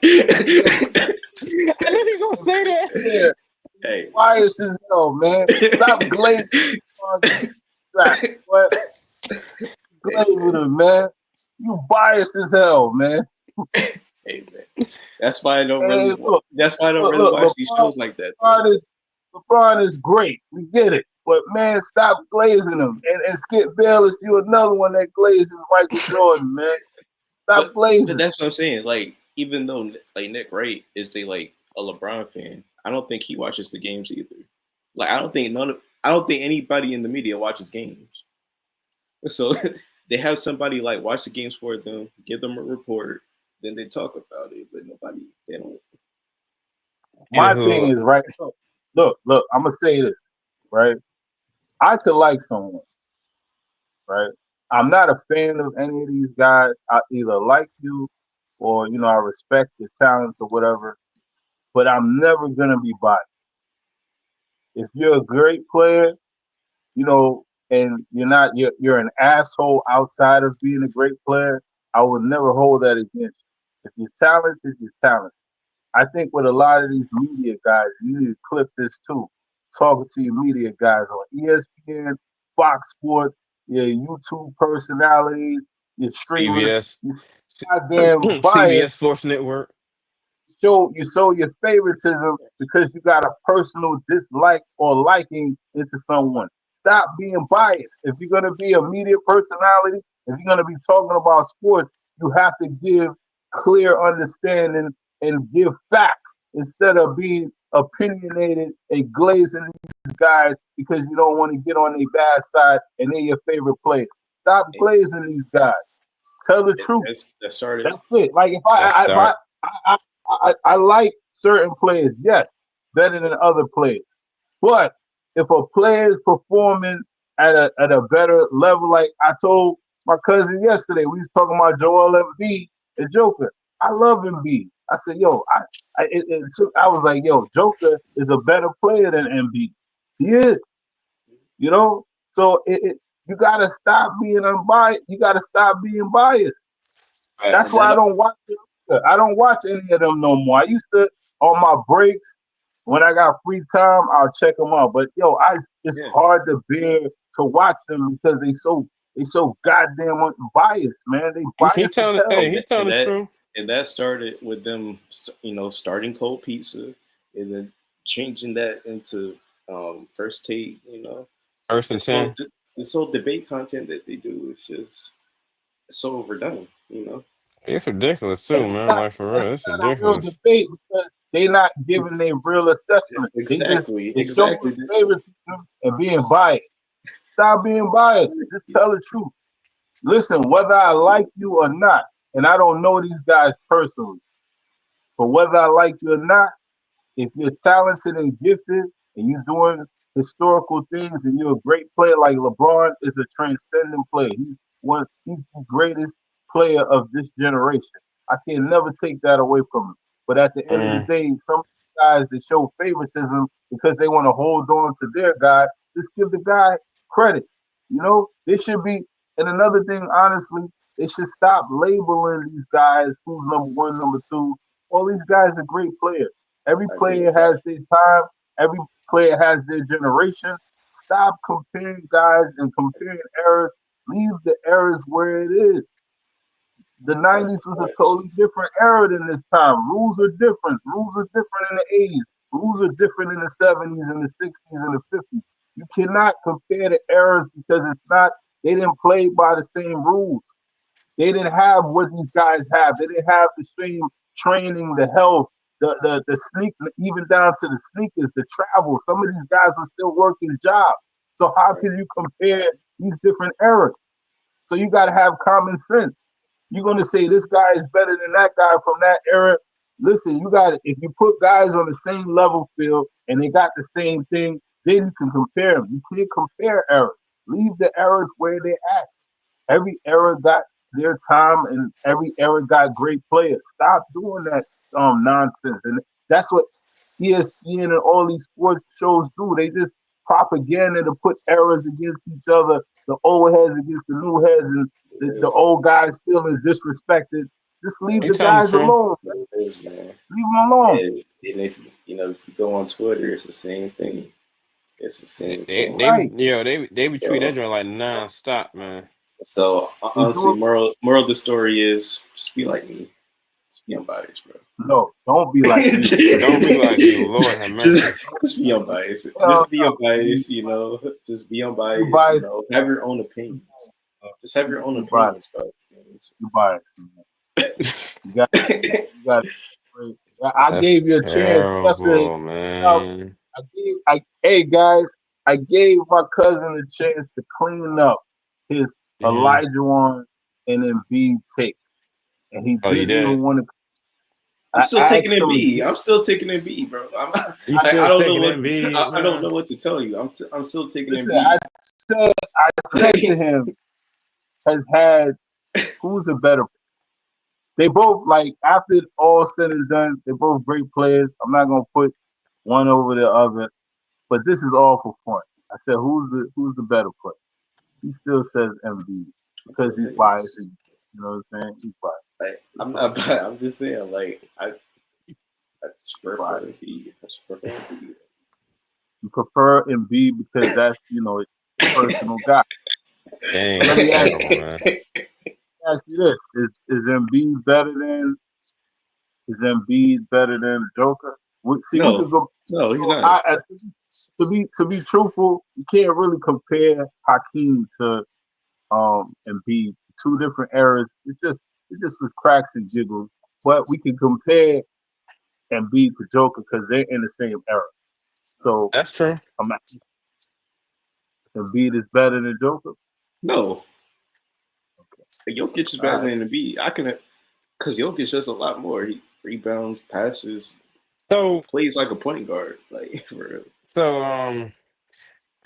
I knew he gonna say that. yeah, Hey, biased as hell, man. Stop glazing on that. What hey glazing man, him, man? You biased as hell, man. hey man. That's why I don't Hey, really. That's why I don't really watch look. these shows like that, though. LeBron is great. We get it. But man, stop glazing him. And Skip Bayless, you another one that glazes Michael Jordan, man. Stop But glazing. that's what I'm saying. Like, even though like Nick Wright is a LeBron fan, I don't think he watches the games either. Like, I don't think anybody in the media watches games. So they have somebody like watch the games for them, give them a report, then they talk about it. But nobody, they don't. My thing Anywho, is right. Look. I'm gonna say this, right? I could like someone, right? I'm not a fan of any of these guys. I either like you or I respect your talents or whatever, but I'm never gonna be biased. If you're a great player, and you're an asshole outside of being a great player, I would never hold that against you. If you're talented, you're talented. I think with a lot of these media guys, you need to clip this too. Talking to your media guys on ESPN, Fox Sports, your YouTube personalities, your streamers, CBS, you goddamn bias CBS Sports Network. show your favoritism because you got a personal dislike or liking into someone. Stop being biased. If you're gonna be a media personality, if you're gonna be talking about sports, you have to give clear understanding and give facts instead of being opinionated and glazing these guys because you don't want to get on their bad side and they're your favorite players. Stop Hey, glazing these guys. Tell the truth. that started. That's it. Like if That start. I like certain players, yes, better than other players. But if a player is performing at a better level, like I told my cousin yesterday, we was talking about Joel Embiid and Joker. I love Embiid. I said, yo, I was like, yo, Joker is a better player than Embiid. He is, you know. So you gotta stop being unbiased. You gotta stop being biased. That's And why I that don't watch it. I don't watch any of them no more. I used to on my breaks when I got free time, I'll check them out. But it's yeah, hard to bear to watch them because they so goddamn biased, man. They He biased as telling, hell. hey, he telling the truth. and that started with them, starting cold pizza, and then changing that into first take. First and This whole 10. this whole debate content that they do is just so overdone. It's ridiculous And too, it's man. not, Like for and real, it's it's not a real ridiculous. debate because they not giving their real assessment. Exactly, They showing exactly. favoritism and being biased. Stop being biased. Just tell the truth. Listen, whether I like you or not, and I don't know these guys personally, but whether I like you or not, if you're talented and gifted and you're doing historical things and you're a great player like LeBron is a transcendent player. He's the greatest player of this generation. I can never take that away from him. But at the end of the Mm, day, some guys that show favoritism because they want to hold on to their guy, just give the guy credit. They should be and another thing, honestly, they should stop labeling these guys who's number one, number two. All these guys are great players. Every I agree player with that. has their time. Every player has their generation. Stop comparing guys and comparing errors. Leave the errors where it is. The That's 90s was a facts. totally different era than this time. Rules are different. Rules are different in the 80s. Rules are different in the 70s and the 60s and the 50s. You cannot compare the eras because they didn't play by the same rules. They didn't have what these guys have. They didn't have the same training, the health, the sneak, even down to the sneakers, the travel. Some of these guys were still working jobs. So how Right. can you compare these different eras? So you got to have common sense. You're going to say this guy is better than that guy from that era. Listen, you got to, if you put guys on the same level field and they got the same thing, then you can compare them. You can't compare eras. Leave the eras where they're at. Every era got their time, and every era got great players. Stop doing that nonsense, and that's what ESPN and all these sports shows do. They just propaganda to put eras against each other, the old heads against the new heads, and the It old guys feeling disrespected. Just leave you the telling the guys truth. alone. is, man. Leave them alone. And if you go on Twitter, it's the same thing. It's the same thing. Right? They be treating that So, joint like non-stop, man. They honestly, do moral of the story is just be like me. Just be unbiased, bro. it. No, don't be like me because Don't be like me, Lord have just mercy. just be unbiased. hell Just be no. unbiased. Just be You unbiased. biased. Have your own opinions. Just have your own You biased. opinions about You biased. You got. You got. I gave you That's a chance yesterday. terrible, Now, man. hey guys, I gave my cousin a chance to clean up his Hmm. Elijah one and Embiid take, and he Oh, you didn't even did? want to. I'm I still taking asked an him. B. I'm still taking an B, bro. You I still don't know taking what Embiid, I don't man? know what to tell you. I'm still taking an Listen, B. I said to him, has had who's a better. They both like after all said and done, they're both great players. I'm not gonna put one over the other, but this is all for fun. I said, who's the better player? He still says Embiid I'm because still he's taking biased. You know what I'm saying? He's biased. like That's I'm all. not I'm just saying I just He's prefer biased. Embiid. I just prefer Embiid. You prefer Embiid because that's your personal guy. But Dang, let that's me terrible, man. ask you this: is Embiid better than Joker? See, we could No, go. no, he's So not. to be truthful, you can't really compare Hakeem to Embiid. Two different eras. It just was cracks and giggles. But we can compare Embiid to Joker because they're in the same era. So That's true. I'm not Embiid is better than Joker. No, Jokic is All better right. than Embiid. I can because Jokic does a lot more. He rebounds, passes, So, plays like a point guard. Like for real. so,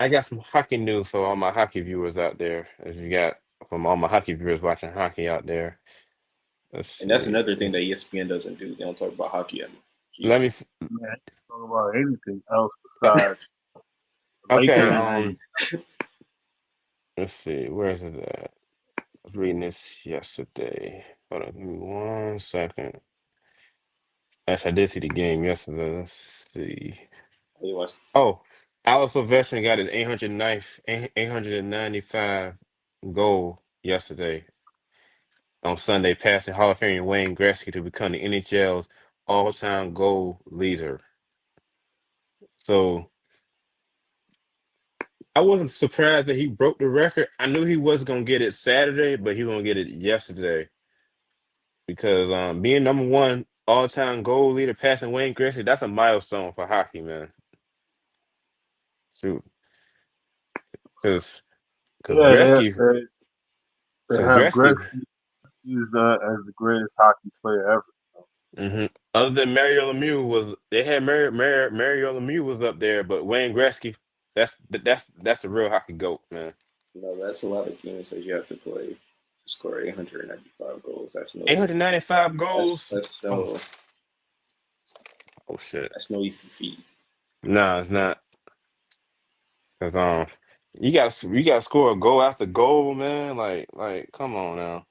I got some hockey news for all my hockey viewers out there. If you got from all my hockey viewers watching hockey out there, let's And that's see. another thing that ESPN doesn't do. They don't talk about hockey anymore. Let me. Jesus. Man, talk about anything else besides the Okay. Lakers and Let's see. Where is it at? I was reading this yesterday. Hold on, give me 1 second. Actually, I did see the game yesterday. Let's see. He wants Oh, Alex Ovechkin got his 895 goal yesterday. on Sunday, passing Hall of Famer Wayne Gretzky to become the NHL's all-time goal leader. So I wasn't surprised that he broke the record. I knew he was gonna get it Saturday, but he was gonna get it yesterday because being number one all-time goal leader, passing Wayne Gretzky, that's a milestone for hockey, man. Shoot, because because Yeah, Gretzky, they because have Gretzky, Gretzky used as the greatest hockey player ever. hmm other than Mario Lemieux was they had Mario Lemieux was up there, but Wayne Gretzky, that's the real hockey goat, man. No, that's a lot of games that you have to play to score 895 goals. Eight hundred ninety-five That's goals. that's Oh, no oh shit. that's no easy feat. Nah, it's not. Cause you got to score a goal after goal, man. Like come on now.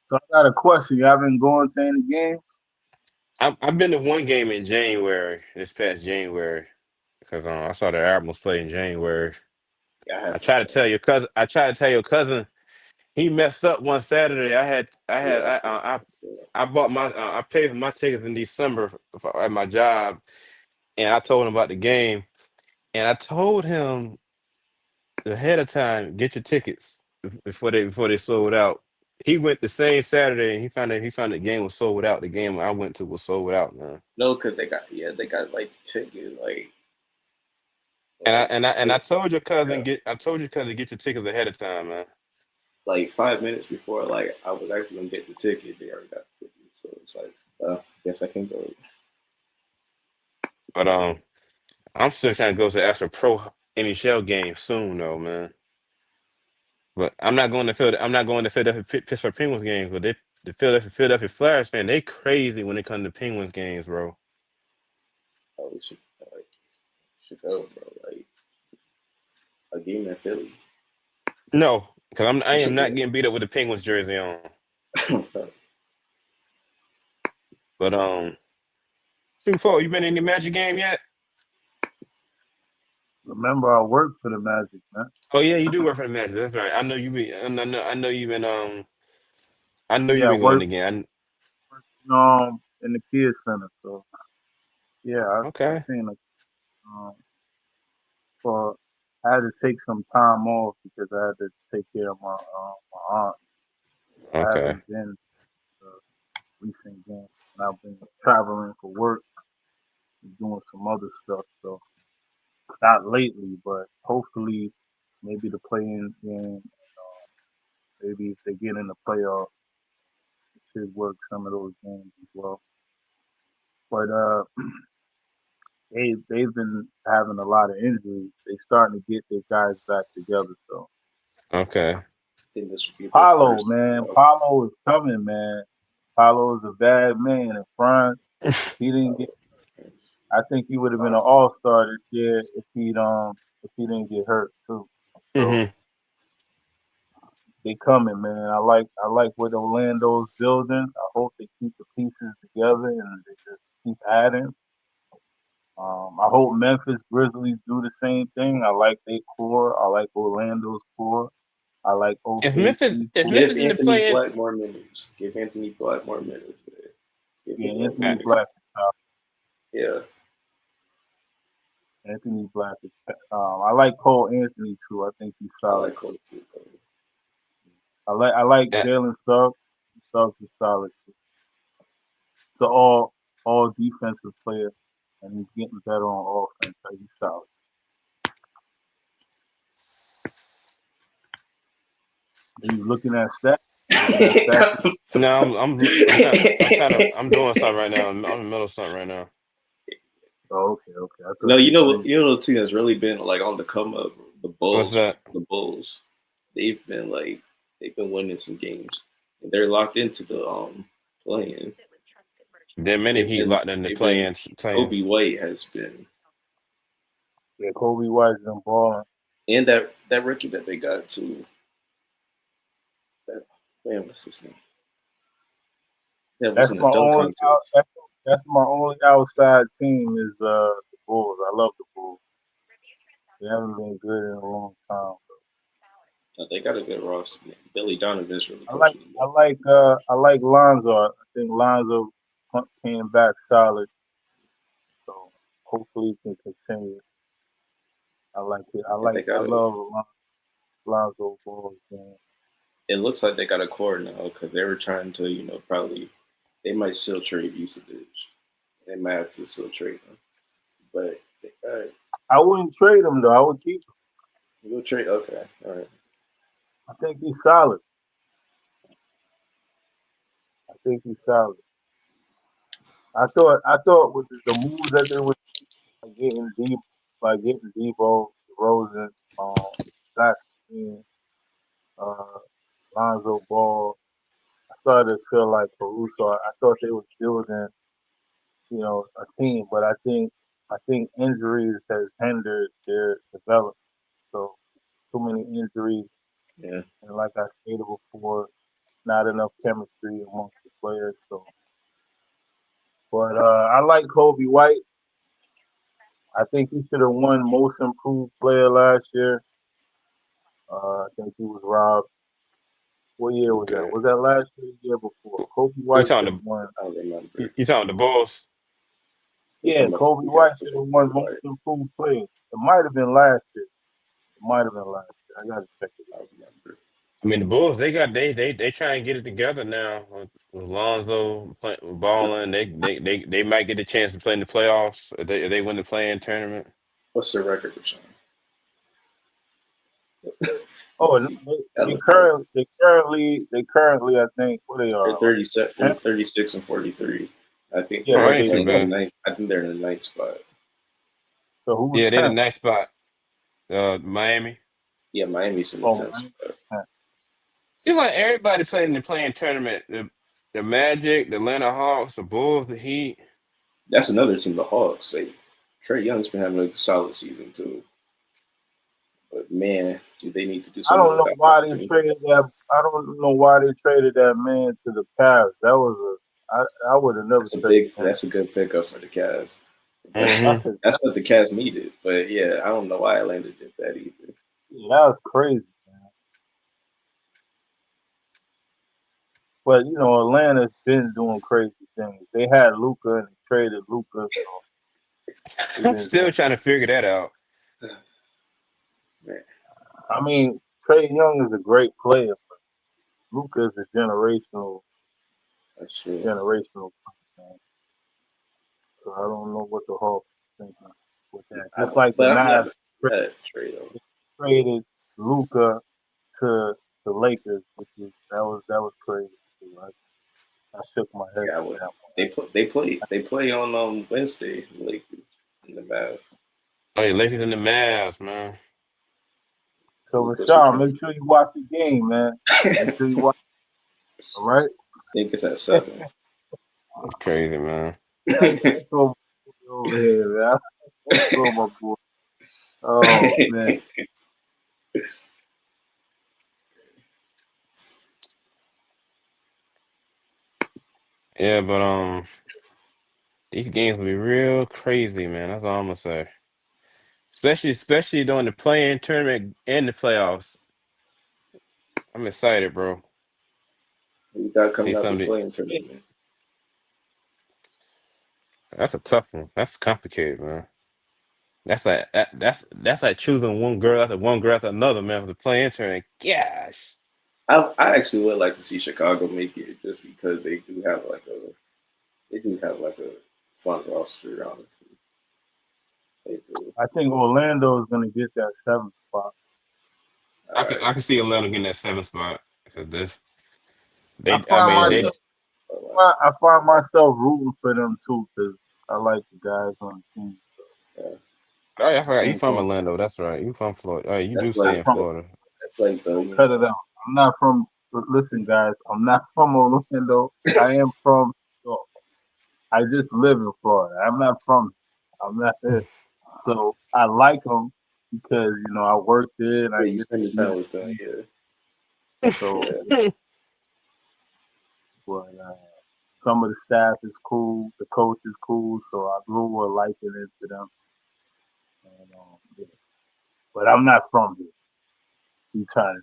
So I got a question. Y'all been going to any games? I've been to one game in January, this past January, because I saw the Admirals play in January. Yeah, I I haven't tried to been. tell your cousin. I tried to tell your cousin he messed up one Saturday. Yeah, I bought I paid for my tickets in December at my job, and I told him about the game, and I told him ahead of time, get your tickets before they sold out. He went the same Saturday and he found the game was sold out. The game I went to was sold out, man. no, because they got like the ticket And I like and I and I told your cousin yeah, get your tickets ahead of time, man. like 5 minutes before I was actually gonna get the ticket. They already got the ticket, so it's like, guess I can go. But I'm still trying to go to the actual pro NHL game soon, though, man. But I'm not going to Philadelphia Pittsburgh Penguins games. But the Philadelphia Flyers fan, they crazy when it comes to Penguins games, bro. Oh, we should go, bro. Like a game in Philly. No, because I am not getting beat up with the Penguins jersey on. But Super Four, you been in the Magic game yet? Remember, I worked for the Magic, man. Oh yeah, you do work for the Magic. That's right. I know you be. I know you've been. I know you've Yeah, I been going worked again. in the Kia Center. So yeah, I Okay. seen it. Um, for I had to take some time off because I had to take care of my aunt. I Okay. haven't been recent games, and I've been traveling for work and doing some other stuff. So not lately, but hopefully maybe the playing game, maybe if they get in the playoffs, it should work some of those games as well. But they've been having a lot of injuries. They starting to get their guys back together. So Okay. think this would be their Paulo, first. man, Paulo is coming, man. Paulo is a bad man in front. He didn't get. I think he would have been an all star this year if he didn't get hurt too. So hmm they coming, man. I like what Orlando's building. I hope they keep the pieces together and they just keep adding. I hope Memphis Grizzlies do the same thing. I like their core. I like Orlando's core. I like Is Memphis OKC is core. Give Memphis in the Anthony play-in? Black more minutes. Give Anthony Black more minutes. Man. Give him Yeah, more Anthony minutes. Facts. Black is solid. Yeah, Anthony Black is. I like Cole Anthony too. I think he's I solid like too. Cole too. I like Yeah. Jalen Suggs. Suggs is solid too. So all defensive player, and he's getting better on offense. So he's solid. Are you looking at stats? Looking at stats? No, I'm doing something right now. I'm in the middle of something right now. Oh, okay, okay. I thought No, you were saying. the team that's really been like on the come up. The What's Bulls, that? the Bulls, they've been they've been winning some games, and they're locked into the playing. There many Heat locked in the They've been Kobe plans. White has been, Yeah, Kobe White's been balling. and that rookie that they got too. That man, what's his name? That was That's in the my dunk only out. contest. That's my only outside team is the Bulls. I love the Bulls. They haven't been good in a long time. No, they got a good roster. Man. Billy Donovan's really I like coaching them I well. like I like Lonzo. I think Lonzo came back solid, so hopefully he can continue. I like it. Yeah, they I got a. love Lonzo Ball's game. It looks like they got a core now because they were trying to, probably they might still trade Vucevic. They might have to still trade him, but I wouldn't trade him though. I would keep him. we'll trade. Okay, all right. I think he's solid. I think he's solid. I thought with the moves that they were like getting deep, like getting Debo, Rosen, Zach, uh, Lonzo Ball. I started to feel like Caruso. I thought they was building, a team, but I think injuries has hindered their development. So too many injuries, Yeah, and like I stated before, not enough chemistry amongst the players. So, but I like Kobe White. I think he should have won Most Improved Player last year. I think he was robbed. What year was that? Okay. Was that last year? Or the year before? Kobe We White should talking have the won. I don't remember. you talking the Bulls? They Yeah, talking about Kobe we got White should have won Kobe Most White. Improved Player. It might have been last year. It might have been last year. I gotta check it I out. remember. I mean, the Bulls they try and get it together now with Lonzo balling. They might get a chance to play in the playoffs if they win the play-in tournament. What's their record, Rashawn? Let me Oh, and see. they, I they look it up. currently, they currently, they currently, I think, what they They're are, like 37. They're 10th? 36 and 43. I think Yeah, Oh, they're but ain't they too like in the bad. 10th. ninth. I think they're in the ninth spot. So who was Yeah, they the 10th? next spot. Miami. Yeah, Miami's in the Oh, 10th Miami spot. 10th. Seems like everybody playing in the playing tournament. The Magic, the Atlanta Hawks, the Bulls, the Heat. That's another team, the Hawks. Trey Young's been having a solid season too. But man, do they need to do I something don't with know that why Hawks they team? traded that. I don't know why they traded that man to the Cavs. That was I would have never traded him. That's a good pickup for the Cavs. But Mm-hmm. That's a that's what the Cavs needed. But yeah, I don't know why Atlanta did that either. yeah, that was crazy. But Atlanta's been doing crazy things. They had Luca and they traded Luca, so they've I'm been still doing. trying to figure that out. Man, I mean, Trey Young is a great player. Luca is a that's true. generational player. Man. So I don't know what the Hawks is thinking with that. Just like the But I'm not Mavs mad at that trade though. traded Luca to the Lakers, which is that was crazy. Too. I shook my head Yeah, I at would. that They play on Wednesday, the Lakers and the Mavs. Oh, yeah, Lakers and the Mavs, man. So Luka's Rashawn, return. make sure you watch the game, man. Make I sure you watch. All right. think it's at 7. That's I crazy, man. saw my boy over here, man. I saw my boy. Oh man. Yeah, but these games will be real crazy, man. That's all I'm gonna say. Especially during the playing tournament and the playoffs. I'm excited, bro. We got See coming out the somebody. playing tournament. That's a tough one. That's complicated, man. That's like choosing one girl after another, man, for the playing tournament. Gosh. I actually would like to see Chicago make it just because they do have like a fun roster, honestly. They do. I think Orlando is gonna get that seventh spot. All right. I can see Atlanta getting that seventh spot because this I I find mean Atlanta. myself I find myself rooting for them too because I like the guys on the team. So Yeah. oh yeah, I I forgot you think from Orlando. That's right. You from Florida. Oh, you That's do like stay I'm in from. Florida. that's like the Cut it out. I'm not from. Listen, guys, I'm not from Orlando. I am from. So I just live in Florida. I'm not from. I'm not there. So I like them because I work there and I you get to spend the see time the with them. team. Yeah. So, Yeah. but some of the staff is cool. The coach is cool. So I grew a liking into them. And, yeah. But I'm not from here. You trying to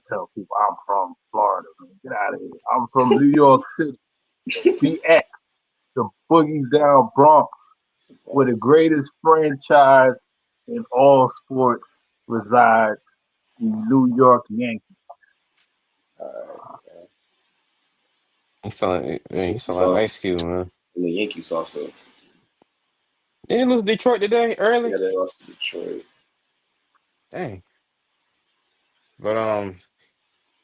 tell people I'm from Florida, man. Get out of here. I'm from New York City, BX, the boogie down Bronx, where the greatest franchise in all sports resides, the New York Yankees. Man. You Yankee sound like sauce. Ice Cube, man. I mean, Yankee sauce. So Didn't you lose to Detroit today early? yeah, they lost to Detroit. Dang. But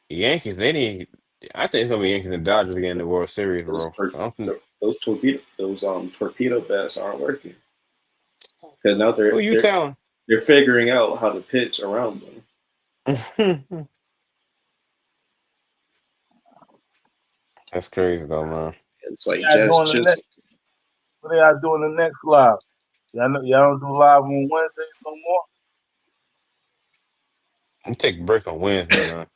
Yankees, they need. I think it's gonna be Yankees and Dodgers again in the World Series, Those bro. I don't think. torpedo bats aren't working because now Who you telling? they're figuring out how to pitch around them. That's crazy though, man. It's What like y'all Jazz doing the Chisholm. next? What y'all doing the next live? Y'all don't do live on Wednesdays no more. I'm take a break on Wednesday, man.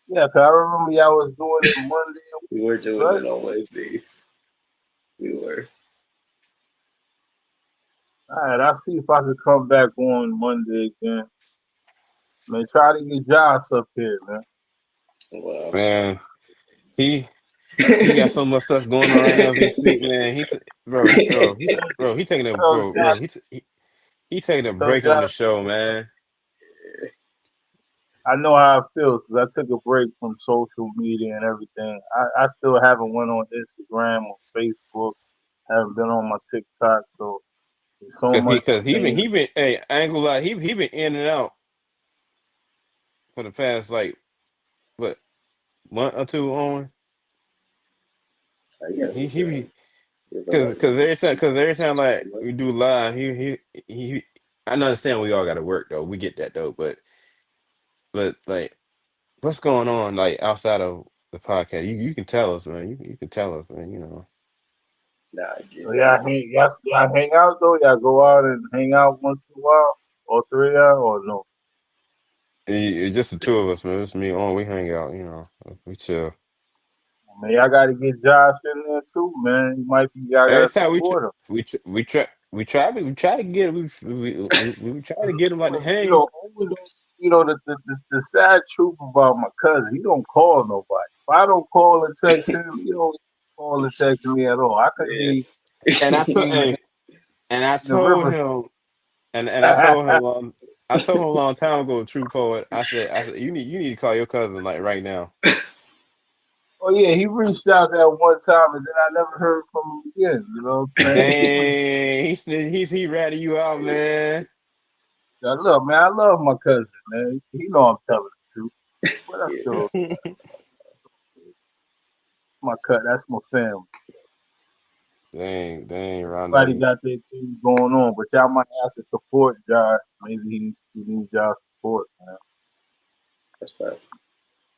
Yeah, 'cause I remember y'all was doing it Monday and We were Wednesdays, doing right? it on Wednesdays. We were. All right, I'll see if I can come back on Monday again. Man, try to get Josh up here, man. Wow. Man, he he got so much stuff going on right now as we speak, man. He taking a Tell Josh, he taking a tell break on the Josh, show, man. I know how it feels because I took a break from social media and everything. I still haven't went on Instagram or Facebook. Haven't been on my TikTok, so there's so much Cause things. he been hey, I ain't gonna lie, he been in and out for the past like what month or two on. Yeah, He be we've been like cause every time like what? we do live, he I understand we all gotta work though. We get that though, but like what's going on like outside of the podcast? You can tell us, man. You can tell us, man, you know. Nah, I So get it. y'all hang out though. Y'all go out and hang out once in a while, all three of y'all, or no? It's just the two of us, man. It's me on. We hang out, you know. We chill. Man, y'all got to get Josh in there too, man. He might be. Y'all got Every to time support him. we try to get him. We try to get him like the You hang. know, the sad truth about my cousin, he don't call nobody. If I don't call and text him, he don't call and text me at all. I could Yeah. be And I told swimming hey, and I in the told river. him and I told him a long time ago, true poet. I said you need to call your cousin like right now. Oh yeah, he reached out that one time, and then I never heard from him again. You know what I'm saying? He reached. Dang, he ratted you out, man. I love my cousin, man. He know I'm telling the truth, but I Yeah. still my cut. That's my family. Dang, Everybody Rondo. got their thing going on, but y'all might have to support Josh. Maybe he needs y'all support, man. That's fact.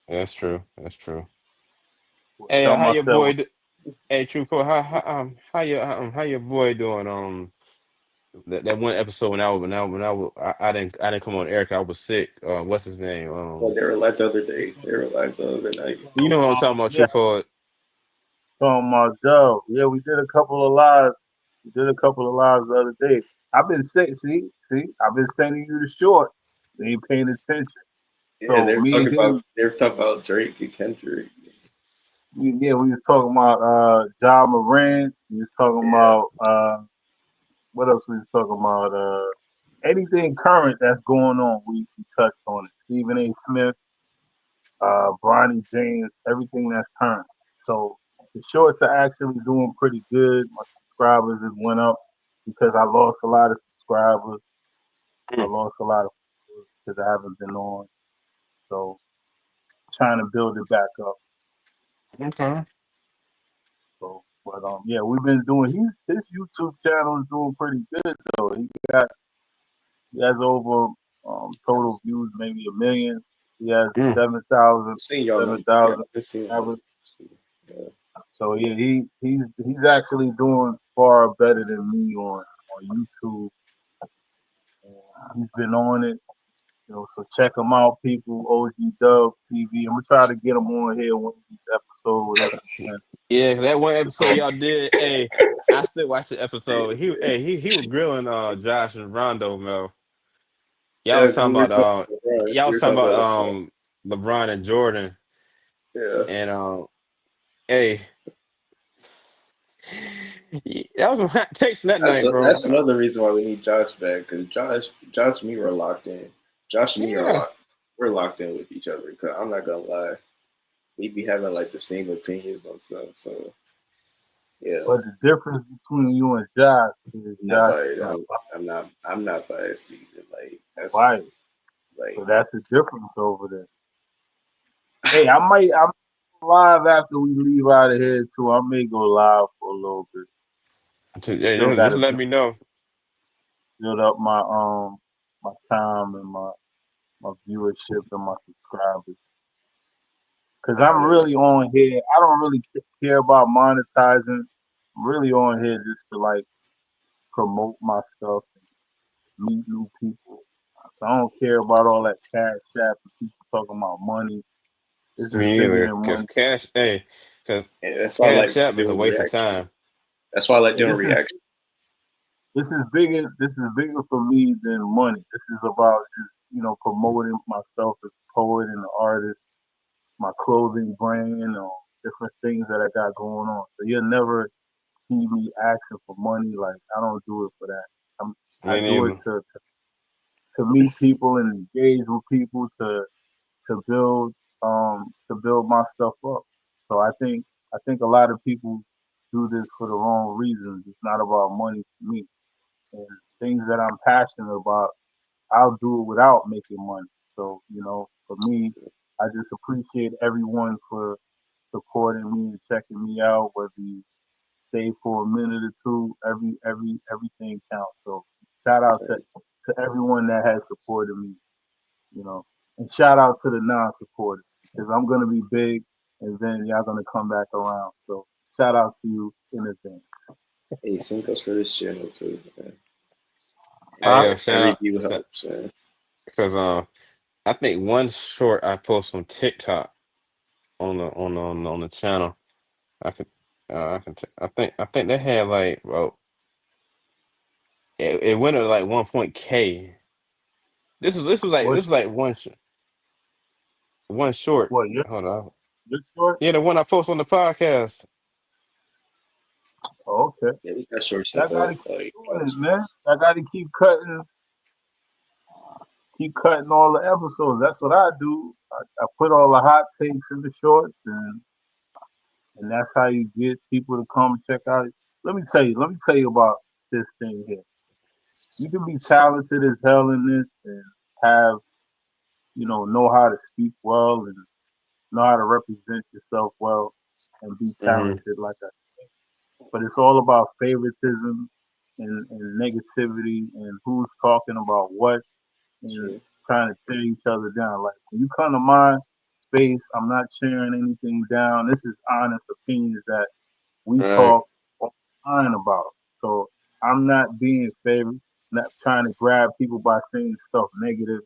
That's true. That's true. Hey, Tell how your myself, boy? Hey, true poet. How your boy doing? That one episode when I didn't come on Eric. I was sick. What's his name? Well, they were live the other day. They were live the other night. You know what I'm talking about, yeah, true poet. talking about Joe. Yeah, we did a couple of lives. We did a couple of lives the other day. I've been saying, see, I've been sending you the short. They ain't paying attention. Yeah, So me and him, they were talking about Drake and Kendrick. we was talking about John Moran. We was talking Yeah, about what else we was talking about? Anything current that's going on, we touched on it. Stephen A. Smith, Bronny James, everything that's current. So the shorts are actually doing pretty good. My subscribers have went up because I lost a lot of subscribers. I Mm, lost a lot of because I haven't been on. So trying to build it back up. okay. So, but yeah, we've been doing. His YouTube channel is doing pretty good though. He has over total views maybe 1 million. He has Mm, 7,000 I've seen y'all numbers. Yeah, 7,000 I've seen y'all average. numbers. Yeah, So yeah, he's actually doing far better than me on YouTube. He's been on it, so check him out, people. OG Dub TV. I'm gonna try to get him on here one of these episodes with us again. yeah, that one episode So y'all did. Hey, I still watched the episode. He was grilling Josh and Rondo, man. Y'all yeah, was because we talking were about talking about y'all We was were talking talking about about LeBron. LeBron and Jordan, Yeah, and hey, that was my hot takes that night, bro. that's another reason why we need Josh back because Josh and me were locked in. Josh and me are Yeah, locked. We're locked in with each other. Cause I'm not gonna lie, we be having like the same opinions on stuff. So yeah, But the difference between you and Josh is I'm not Josh is biased. not I'm not biased either. Like that's biased. like So that's the difference over there. Hey, I'm live after we leave out of here too. I may go live for a little bit. yeah, Still just gotta let me know. build up my time and my viewership and my subscribers. Cause I'm yeah, really on here. I don't really care about monetizing. I'm really on here just to like promote my stuff and meet new people. So I don't care about all that cash app and people talking about money. This is Me bigger either, than cause money. cash, hey, cause and that's why I Cash like App is a doing waste of reaction. time. That's why I like And doing reaction. this is bigger for me than money. This is about just, promoting myself as a poet and an artist, my clothing brand or different things that I got going on. So you'll never see me asking for money. Like I don't do it for that. I Me do it neither. to meet people and engage with people to build my stuff up. So I think a lot of people do this for the wrong reasons. It's not about money for me. And things that I'm passionate about, I'll do it without making money. So, for me, I just appreciate everyone for supporting me and checking me out, whether you stay for a minute or two, everything counts. So shout out to everyone that has supported me, you know. And shout out to the non supporters because I'm gonna be big and then y'all gonna come back around. So shout out to you in advance. Hey, sync us for this channel too, man. Hey, Huh? Every shout view out, helps, man. because I think one short I post on TikTok on the channel. I could I think they had like well it went at like 1 K. This What's was like one short. what your Hold on. your short? Yeah, the one I post on the podcast. Oh, okay. Yeah, we got short I stuff gotta up. keep Like, doing it, man. I gotta keep cutting all the episodes. That's what I do. I put all the hot takes in the shorts, and that's how you get people to come check out. Let me tell you about this thing here. You can be talented as hell in this and have, know how to speak well and know how to represent yourself well and be Hmm. talented like that. But it's all about favoritism and negativity and who's talking about what and true. trying to tear each other down. Like when you come to my space, I'm not tearing anything down. This is honest opinions that we Right. talk all the time about. So I'm not being favored, not trying to grab people by saying stuff negative.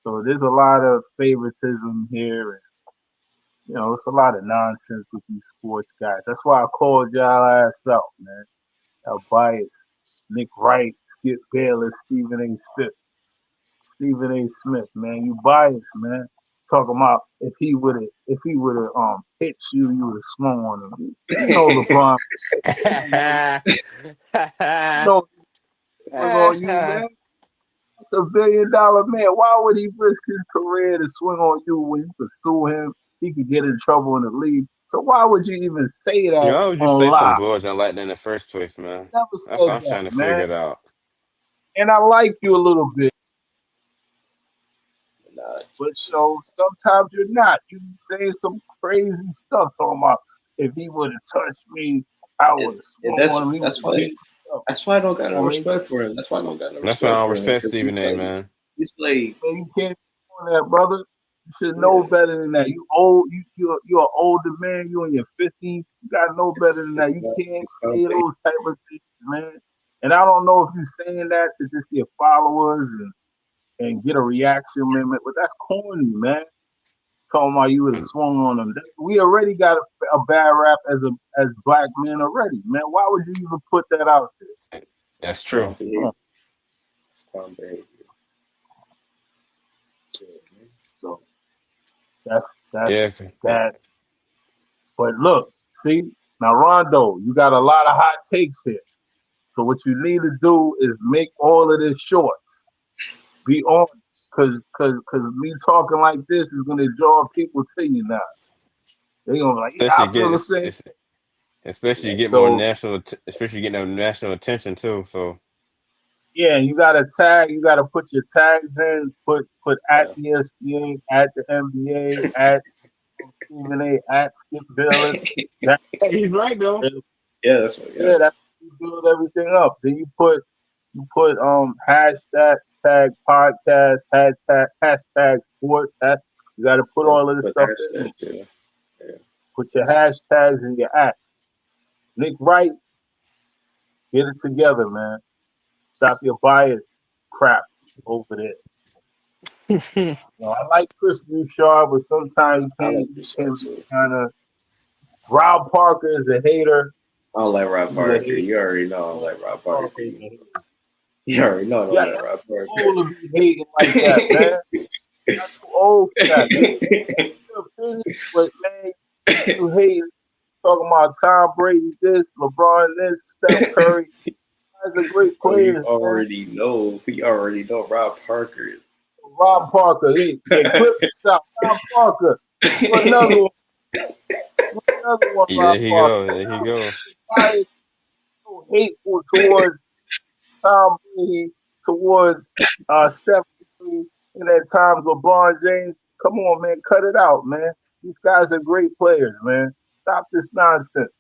So there's a lot of favoritism here, and it's a lot of nonsense with these sports guys. That's why I called y'all ass out, man. Y'all biased. Nick Wright, Skip Bayless, Stephen A. Smith, man. You biased, man. Talking about if he would have hit you, you would have swung on him. You know LeBron swung on you. You know he swung on you, man. It's $1 billion man. Why would he risk his career to swing on you when you could sue him? He could get in trouble in the league. So why would you even say that Why would you on say live? some bullshit like that in the first place, man? Never That's what said I'm that, trying to man. figure it out. And I like you a little bit, Nah, but sometimes you're not. You be saying some crazy stuff talking about if he would have touched me, I would and have and swung on him. He would have beat me up. that's why I don't got Come no on, man. respect for him. That's why I don't got no That's why I respect don't for him respect because Stephen A, man. he's like, Man, you can't be doing that, brother. You should know yeah, better than that. You old, you're an older man. You in your 50s. You gotta know better than that. You can't it's called say those type of things, man. And I don't know if you're saying that to just get followers and get a reaction, man. But that's corny, man. Talking about you would have swung on them. We already got a bad rap as black men already, man. Why would you even put that out there? That's clown true. Come behavior. on. It's clown behavior. That's Yeah, that. But look, see now, Rondo, you got a lot of hot takes here. So what you need to do is make all of this short. Be on, cause me talking like this is gonna draw people to you now. They gonna be like, yeah, I especially feel getting the same. it's especially you Like, get more So especially getting that national attention too. So yeah, you gotta tag. You gotta put your tags in. Put at yeah, the ESPN, at the NBA, at Stephen A, at Skip Bayless. That hey, he's right though. yeah, that's what. Yeah, yeah, that's how you build everything up. Then you put hashtag tag podcast, hashtag sports. You gotta put yeah. all of this But stuff in. hashtag, yeah, yeah. Put your hashtags and your acts. Nick Wright, get it together, man. Stop your bias crap over there. You know, I like Chris Bouchard, but sometimes I like you this can't song be too. kind of. Rob Parker is a hater. I don't like Rob He's a Parker. hater. You already know I don't Rob like Rob Parker. Parker is a hater. You already know I don't Yeah, like you're Rob too Parker. old to be hating like that, man. You're too old for that. Your opinion, but man, you hate talking about Tom Brady, this, LeBron, this, Steph Curry. Guys are great Bro, you players, man. already know. We already know Rob Parker. Rob Parker, yeah, clip this out. Rob Parker, you another one. You another one, Yeah, Rob there he Parker. go. There he go. Why is so hateful towards Tom Brady, towards Steph Curry, and at times LeBron James? Come on, man, cut it out, man. These guys are great players, man. Stop this nonsense.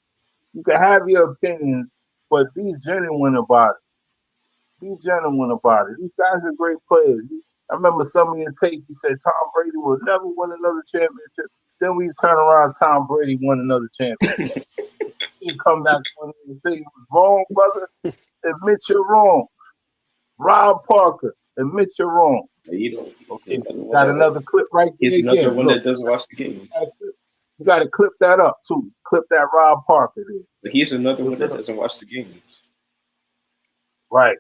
You can have your opinions, but be genuine about it. Be genuine about it. These guys are great players. I remember some of your tape. You said Tom Brady will never win another championship. Then we turn around, Tom Brady won another championship. You come back and say you was wrong, brother. Admit you're wrong. Rob Parker, admit you're wrong. You know, Okay, he's so another you one got that won't. another clip right He's there another again. one Look, that doesn't watch the game. you got to clip that up too. Clip that Rob Parker there. But he's another Clip one it that up. doesn't watch the games. Right.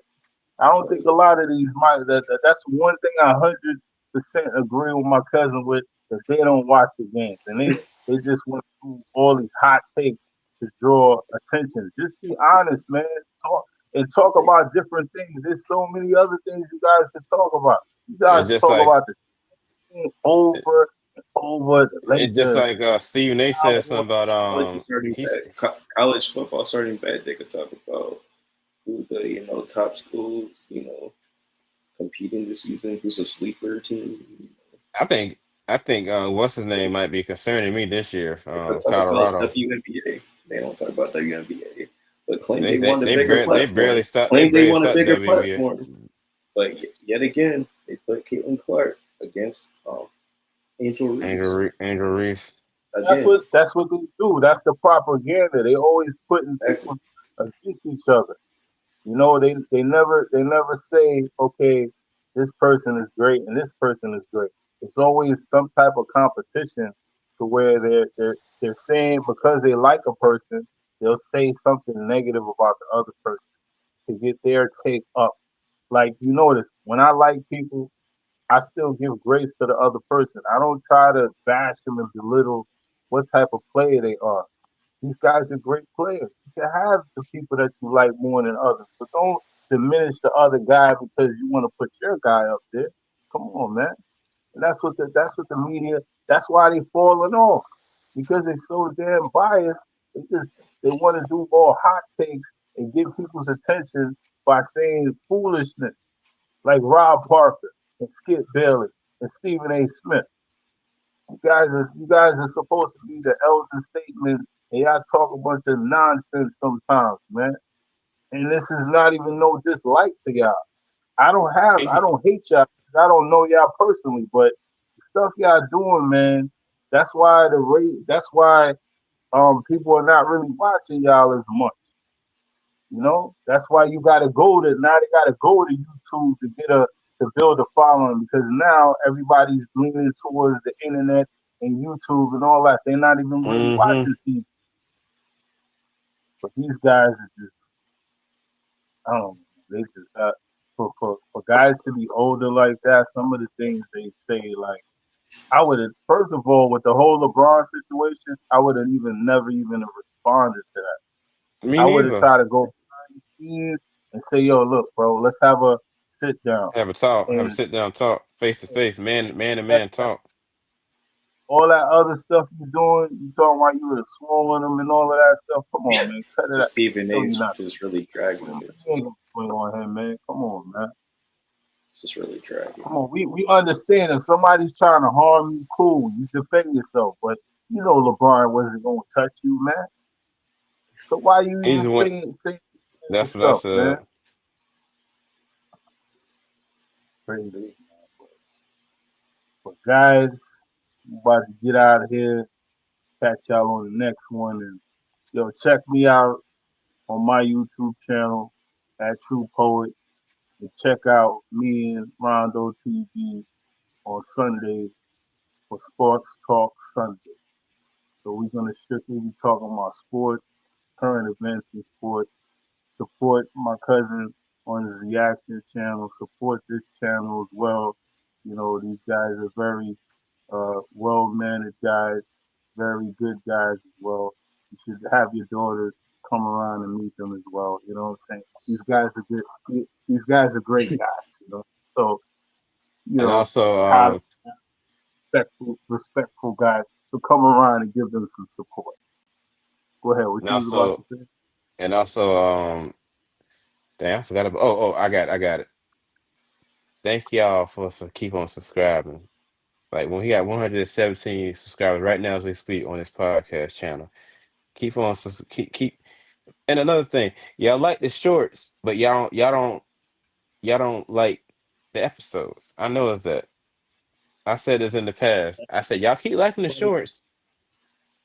I don't think Right. a lot of these might. That's one thing I 100% agree with my cousin with, that they don't watch the games and they just want to do all these hot takes to draw attention. Just be honest, man. Talk and talk about different things. There's so many other things you guys can talk about. You guys It's just talk like about the team over and over the it's just Lakers, like Stephen A said something Cowboys. about College is starting he's back. College football starting back. They could talk about who the top schools competing this season. Who's a sleeper team? I think I think what's his name might be concerning me this year. They could talk about Colorado. WNBA. They don't talk about WNBA, but claim They they they want a they bigger barely they platform. barely start they Claim they barely want a start bigger WNBA. platform. But yet again, they put Caitlin Clark against Angel Reese Angel Reese. again. That's what they do. That's the propaganda. They always putting Exactly. people against each other. You know, they never say, okay, this person is great and this person is great. It's always some type of competition to where they're saying because they like a person, they'll say something negative about the other person to get their take up. Like you notice, when I like people, I still give grace to the other person. I don't try to bash them and belittle what type of player they are. These guys are great players. You can have the people that you like more than others, but don't diminish the other guy because you want to put your guy up there. Come on, man. And that's what the media. That's why they falling off because they're so damn biased. They want to do more hot takes and get people's attention by saying foolishness like Rob Parker and Skip Bayless and Stephen A. Smith. You guys are supposed to be the elder statement, and y'all talk a bunch of nonsense sometimes, man. And this is not even no dislike to y'all. I don't hate y'all. I don't know y'all personally, but the stuff y'all doing, man. That's why people are not really watching y'all as much. You know, that's why you got to go to now. They got to go to YouTube to build a following because now everybody's leaning towards the internet and YouTube and all that. They're not even really Mm-hmm. watching TV. But these guys are just, I don't know. They just for guys to be older like that. Some of the things they say, like I would have first of all with the whole LeBron situation, I would have even never even have responded to that. Me I would have neither. tried to go behind the scenes and say, "Yo, look, bro, let's have a sit down." Have a talk. Have a And sit down talk, face to face, man to that, man talk. all that other stuff you doing, you talking about you were swollen them and all of that stuff. Come on, man, cut it The out. Stephen No, you're A's not. just really dragging it. You ain't gonna swing on him, man. Come on, man. It's just really dragging Come it. on. We understand if somebody's trying to harm you, cool. You defend yourself, but you know LeBron wasn't gonna touch you, man. So why you He even just went. saying That's what I stuff, man? said. Crazy. But guys, I'm about to get out of here. Catch y'all on the next one, and yo, check me out on my YouTube channel at True Poet, and check out me and Rondo TV on Sunday for Sports Talk Sunday. So we're gonna strictly be talking about sports, current events in sports. Support my cousin on his reaction channel. Support this channel as well. You know, these guys are very well mannered guys, very good guys as well. You should have your daughters come around and meet them as well. You know what I'm saying? These guys are good. These guys are great guys. You know, so you And know, also, highly respectful guys. So come around and give them some support. Go ahead. What and you was about to also, say? and also, damn, I forgot about. Oh, I got it. Thank y'all for keep on subscribing. Like when he got 117 subscribers right now as we speak on this podcast channel. Keep on, keep. And another thing, y'all like the shorts, but y'all don't like the episodes. I know it's that. I said this in the past. I said y'all keep liking the shorts.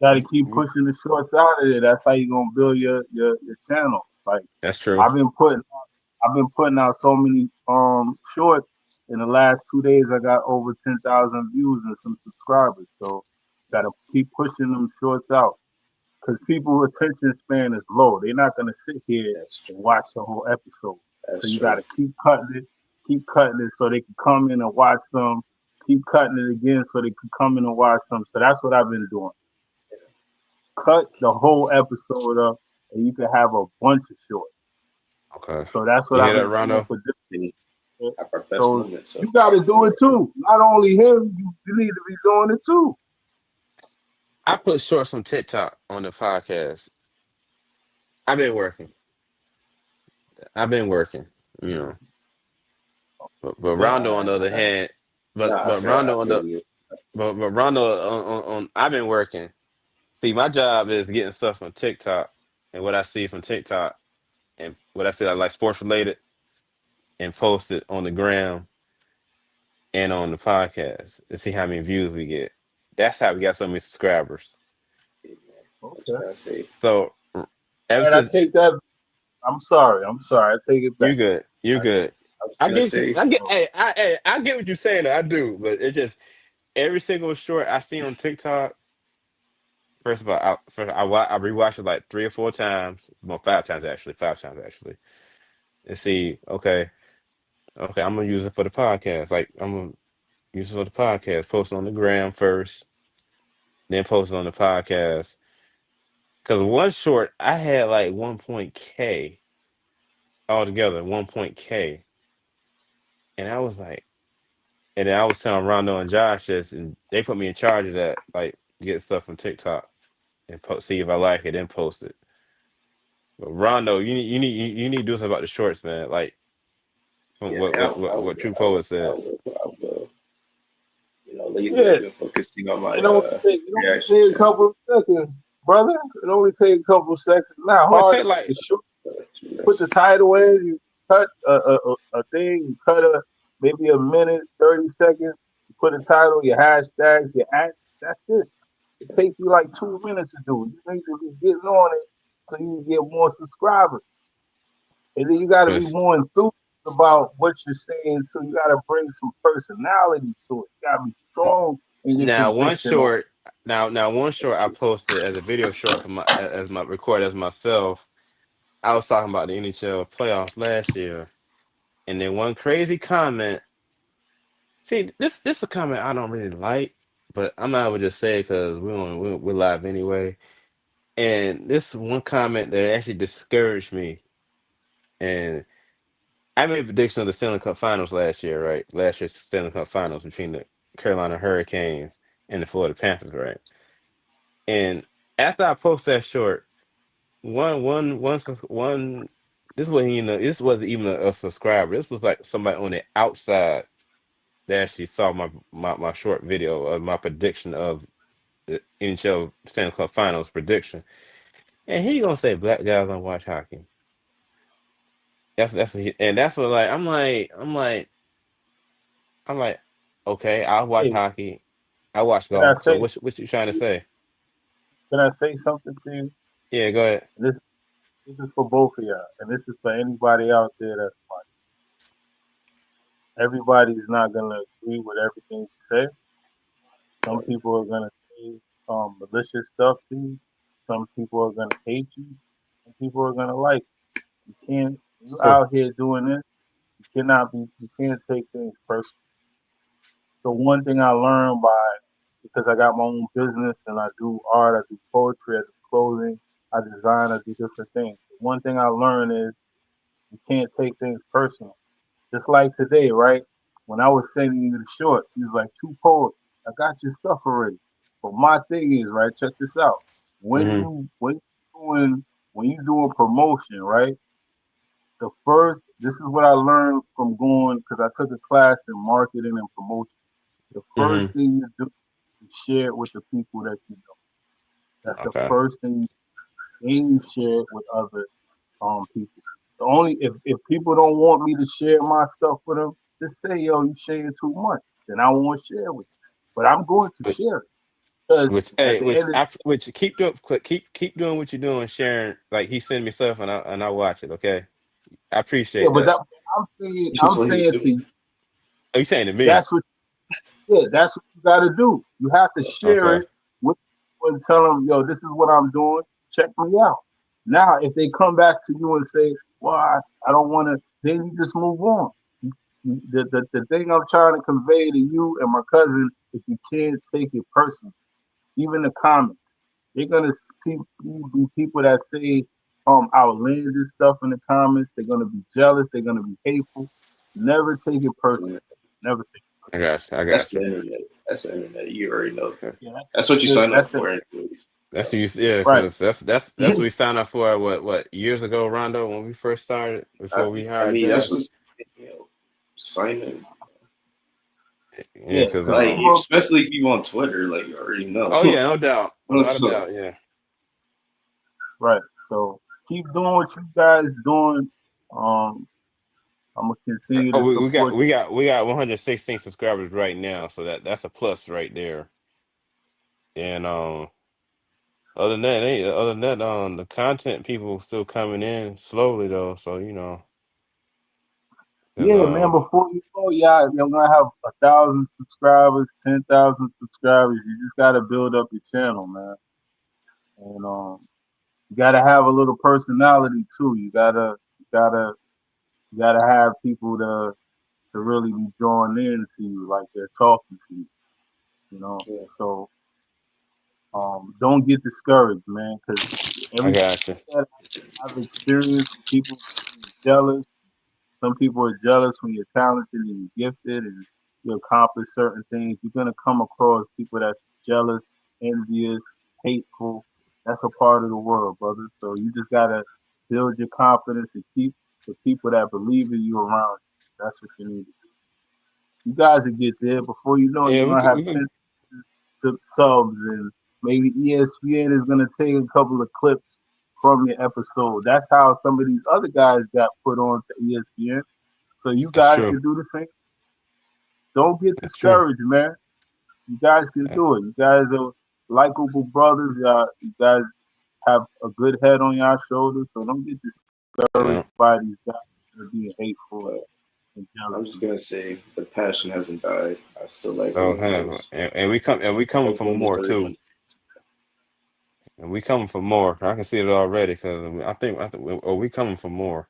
Got to keep pushing the shorts out of there. That's how you gonna build your channel. Like That's true. I've been putting I've been putting out so many shorts. In the last 2 days, I got over 10,000 views and some subscribers. So got to keep pushing them shorts out because people attention span is low. They're not gonna sit here That's and true. watch the whole episode. So That's you got true. to keep cutting it so they can come in and watch some. Keep cutting it again so they can come in and watch some. So that's what I've been doing. Cut the whole episode up, and you can have a bunch of shorts. Okay. So that's what You I've hear that, been doing Rondo? for We this. have our best So moments of you got to do doing it too. Not only him, you need to be doing it too. I put shorts on TikTok on the podcast. I've been working. I've been working. You know, but Rondo on the other Nah, hand, nah, but I Rondo on feel the you. but Rondo on I've been working. See, my job is getting stuff from TikTok and what I see from TikTok and what I see like sports related and post it on the gram and on the podcast to see how many views we get. That's how we got so many subscribers. Yeah, man. What Okay. you gotta say? So ever And I since take that. I'm sorry. I'm sorry. I take it you back. good, you I, good. I was gonna say, I get, hey, I get what you're saying. I do, but it just every single short I see on TikTok. First of all, I rewatched it like 3 or 4 times, well, 5 times actually, 5 times actually, and see, okay, I'm gonna use it for the podcast. Like I'm gonna use it for the podcast. Post it on the gram first, then post it on the podcast. Cause one short I had like 1 point K altogether, 1 point K, and I was like, and then I was telling Rondo and Josh this, and they put me in charge of that, like get stuff from TikTok and see if I like it, then post it. But Rondo, you need to do something about the shorts, man. Like from yeah, man, what True Poet said. I will. yeah. Lately I've been focusing on my It reaction only take a channel. couple of seconds, brother. It only take a couple of seconds. Not Well, hard say to make like a short. Put That's the title in. You cut a thing. You cut maybe a minute, 30 seconds. You put a title, your hashtags, your ads. That's it. It takes you like 2 minutes to do. You need to be getting on it so you can get more subscribers. And then you got to be was more enthused about what you're saying. So you got to bring some personality to it. You got to be strong in your now one conviction on. short now one short I posted as a video short for my as my record as myself. I was talking about the NHL playoffs last year, and then one crazy comment. See, this is a comment I don't really like. but I'm not gonna just say it because we're live anyway. And this one comment that actually discouraged me. And I made a prediction of the Stanley Cup Finals last year, right? Last year's Stanley Cup Finals between the Carolina Hurricanes and the Florida Panthers, right? And after I post that short, one. This wasn't even a subscriber. This was like somebody on the outside that actually saw my short video of my prediction of the NHL Stanley Cup Finals prediction, and he gonna say black guys don't watch hockey. That's what and that's what like I'm like okay, I watch Hey, hockey, I watch can I golf. So say what you trying to say? can I say something to you? Yeah, go ahead. This this is for both of y'all, and this is for anybody out there that's like everybody's not gonna agree with everything you say. Some Right. people are gonna say malicious stuff to you. Some people are gonna hate you. Some people are gonna like you. You can't you So out here doing this. You can't take things personal. So one thing I learned by because I got my own business and I do art, I do poetry, I do clothing, I design, I do different things. One thing I learned is you can't take things personal. Just like today, right? When I was sending you the shorts, he was like, "Two poets, I got your stuff already." But my thing is, right? Check this out. When hmm you when you doing when you doing promotion, right? The first, this is what I learned from going because I took a class in marketing and promotion. The hmm first thing you do is share it with the people that you know. That's the okay. first thing. Then you share it with other people. The only if people don't want me to share my stuff with them, just say, yo, you sharing too much. Then I won't share with you. But I'm going to Which, share it because at the which end of I which keep doing what you're doing, sharing. Like he send me stuff and I watch it. Okay, I yeah, appreciate but that. that That's I'm what he saying to do. you, Are you saying to me? that's what yeah, that's what you got to do. You have to share Okay. it with people and tell them, yo, this is what I'm doing. Check me out. Now, if they come back to you and say, well, I don't want to, then you just move on. The thing I'm trying to convey to you and my cousin is you can't take it personal. Even the comments, they're gonna be people that say outlandish stuff in the comments. They're gonna be jealous. They're gonna be hateful. Never take it That's personal. the, Never take it I got you. I that's got the you. internet. That's the internet. You already know. Okay. personal. Yeah, That's what you sign up that's the for, anyways. That's what you yeah, right. because that's what we signed up for what years ago, Rondo, when we first started I, before we I hired mean, that's Jazz. what's signing. Yeah, Yeah, because because Like, people. especially if you on Twitter, like you already know. oh yeah, no doubt, without a So doubt, yeah. Right. So keep doing what you guys doing. Um, I'm gonna So, continue oh, to support we got 116 subscribers right now, so that's a plus right there. And other than that, the content people still coming in slowly though. So you. because Yeah, man. Before you go, y'all, you're gonna have 1,000 subscribers, 10,000 subscribers. You just gotta build up your channel, man. And you gotta have a little personality too. Gotta, you gotta have people to really be drawn in to you, like they're talking to you. You know. yeah, So don't get discouraged, man, because I everything got you. that I've experienced, people being jealous. Some people are jealous when you're talented and you're gifted and you accomplish certain things. You're gonna come across people that's jealous, envious, hateful. That's a part of the world, brother. So you just gotta build your confidence and keep the people that believe in you around you. That's what you need to do. You guys will get there. Before you know it, Yeah, you're gonna have we could 10 subs, and maybe ESPN is gonna take a couple of clips from your episode. That's how some of these other guys got put on to ESPN. So you That's guys true. can do the same. Don't get That's true. discouraged, man. You guys can Yeah. do it. You guys are likable brothers. You guys have a good head on your shoulders. So don't get discouraged Yeah. by these guys that are being hateful but and I'm jealous just of you. gonna say the passion hasn't died. I still like So doing this. and we coming Like for doing this more every too. Monday. And we coming for more. I can see it already because I think we coming for more.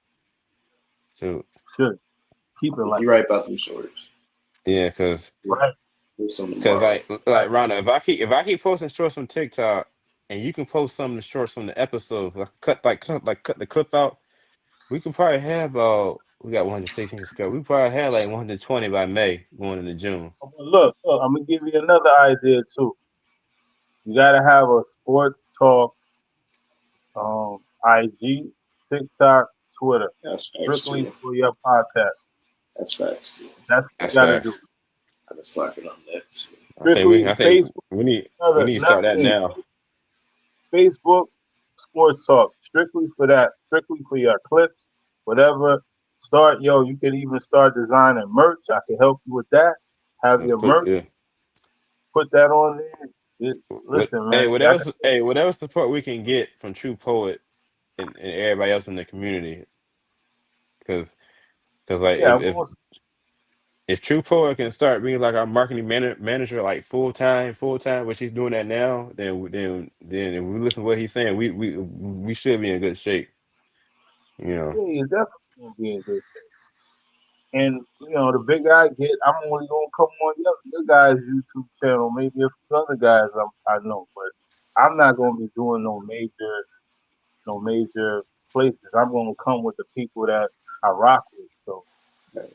So Should keep it like You're right about them shorts. yeah, because that. Right. Do some Cause tomorrow. like Rondo, if I keep posting shorts from TikTok, and you can post some of the shorts from the episode, cut the clip out, we could probably have we got 116 subscribers. We probably have like 120 by May going into June. But look, I'm gonna give you another idea too. You gotta have a sports talk, IG, TikTok, Twitter, That's facts strictly too. for your podcast. That's facts too. That's what you That's gotta do. facts. I've been slacking on that too. Strictly I think Facebook. we Another, need to another start that thing. now. Facebook sports talk, strictly for that, strictly for your clips, whatever. Start, yo. You can even start designing merch. I can help you with that. Have Let's your put merch, put that on there. Listen, man. Y'all got, whatever support we can get from True Poet and everybody else in the community, because like yeah, I'm going. if True Poet can start being like our marketing manager like full time, which he's doing that now, then if we listen to what he's saying, we should be in good shape. You know. Yeah, you're definitely gonna be in good shape. And the bigger I get, I'm only gonna come on your guys' YouTube channel, maybe a few other guys I know, but I'm not gonna be doing no major places. I'm gonna come with the people that I rock with. So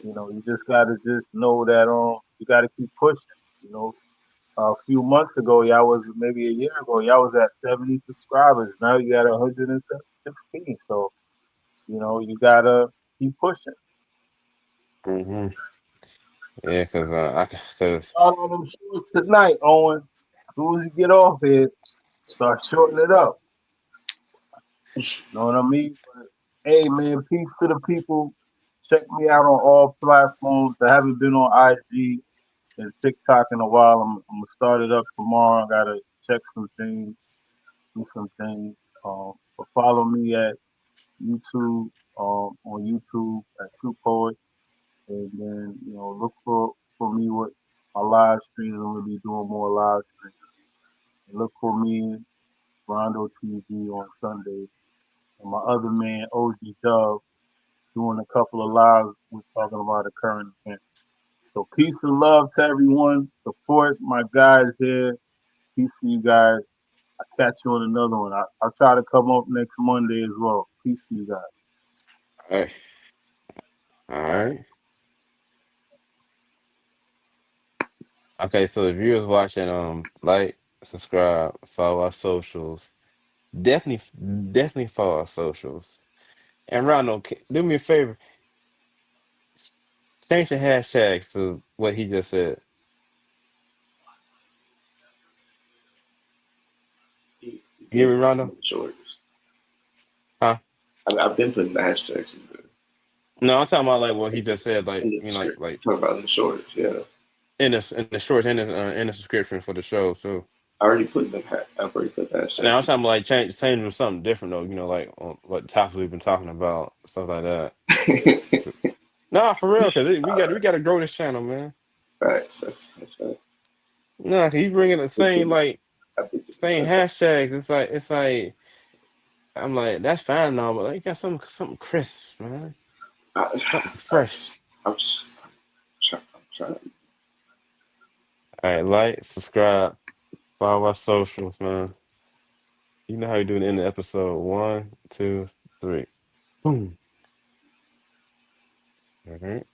you just gotta just know that you gotta keep pushing. You know, a few months ago, y'all was maybe a year ago, y'all was at 70 subscribers. Now you got 116. So you gotta keep pushing. Hmm. Yeah, because Start on them shorts tonight, Owen. As soon as you get off here, start shortening it up. Know what I mean? But, hey, man, peace to the people. Check me out on all platforms. I haven't been on IG and TikTok in a while. I'm gonna start it up tomorrow. I gotta check some things, do some things. But follow me at YouTube, on YouTube at True Poet, and then look for me with my live streams. I'm gonna be doing more live streams. And look for me, Rondo TV on Sundays, and my other man OG Dub doing a couple of lives. We're talking about the current events. So peace and love to everyone. Support my guys here. Peace to you guys. I'll catch you on another one. I'll try to come up next Monday as well. Peace to you guys. all right, all All right. right. Okay, so the viewers watching, like, subscribe, follow our socials. Definitely, definitely follow our socials. And Ronald, do me a favor, change the hashtags to what he just said. You You hear me, been putting Rondo? them shorts. Huh? I've been putting the hashtags No, I'm talking about like what he just said, like in the you know, script. like Talk about in the shorts. Yeah, in the shorts and in the description for the show. So I already put them. I've already put the now I'm hashtags. talking about like change to something different though. You know, like on what topics we've been talking about, stuff like that. Nah, for real, because we got to grow this channel, man. Facts. That's fact. Nah, 'cause you bringing the Been same getting, like I've been getting same cussed out. hashtags. It's like I'm like that's fine and all, but like, you got something crisp, man. I, Something I, fresh. I'm just I'm trying. All right, like, subscribe, follow our socials, man. You know how you do it in the episode. One, two, three. Boom. All right.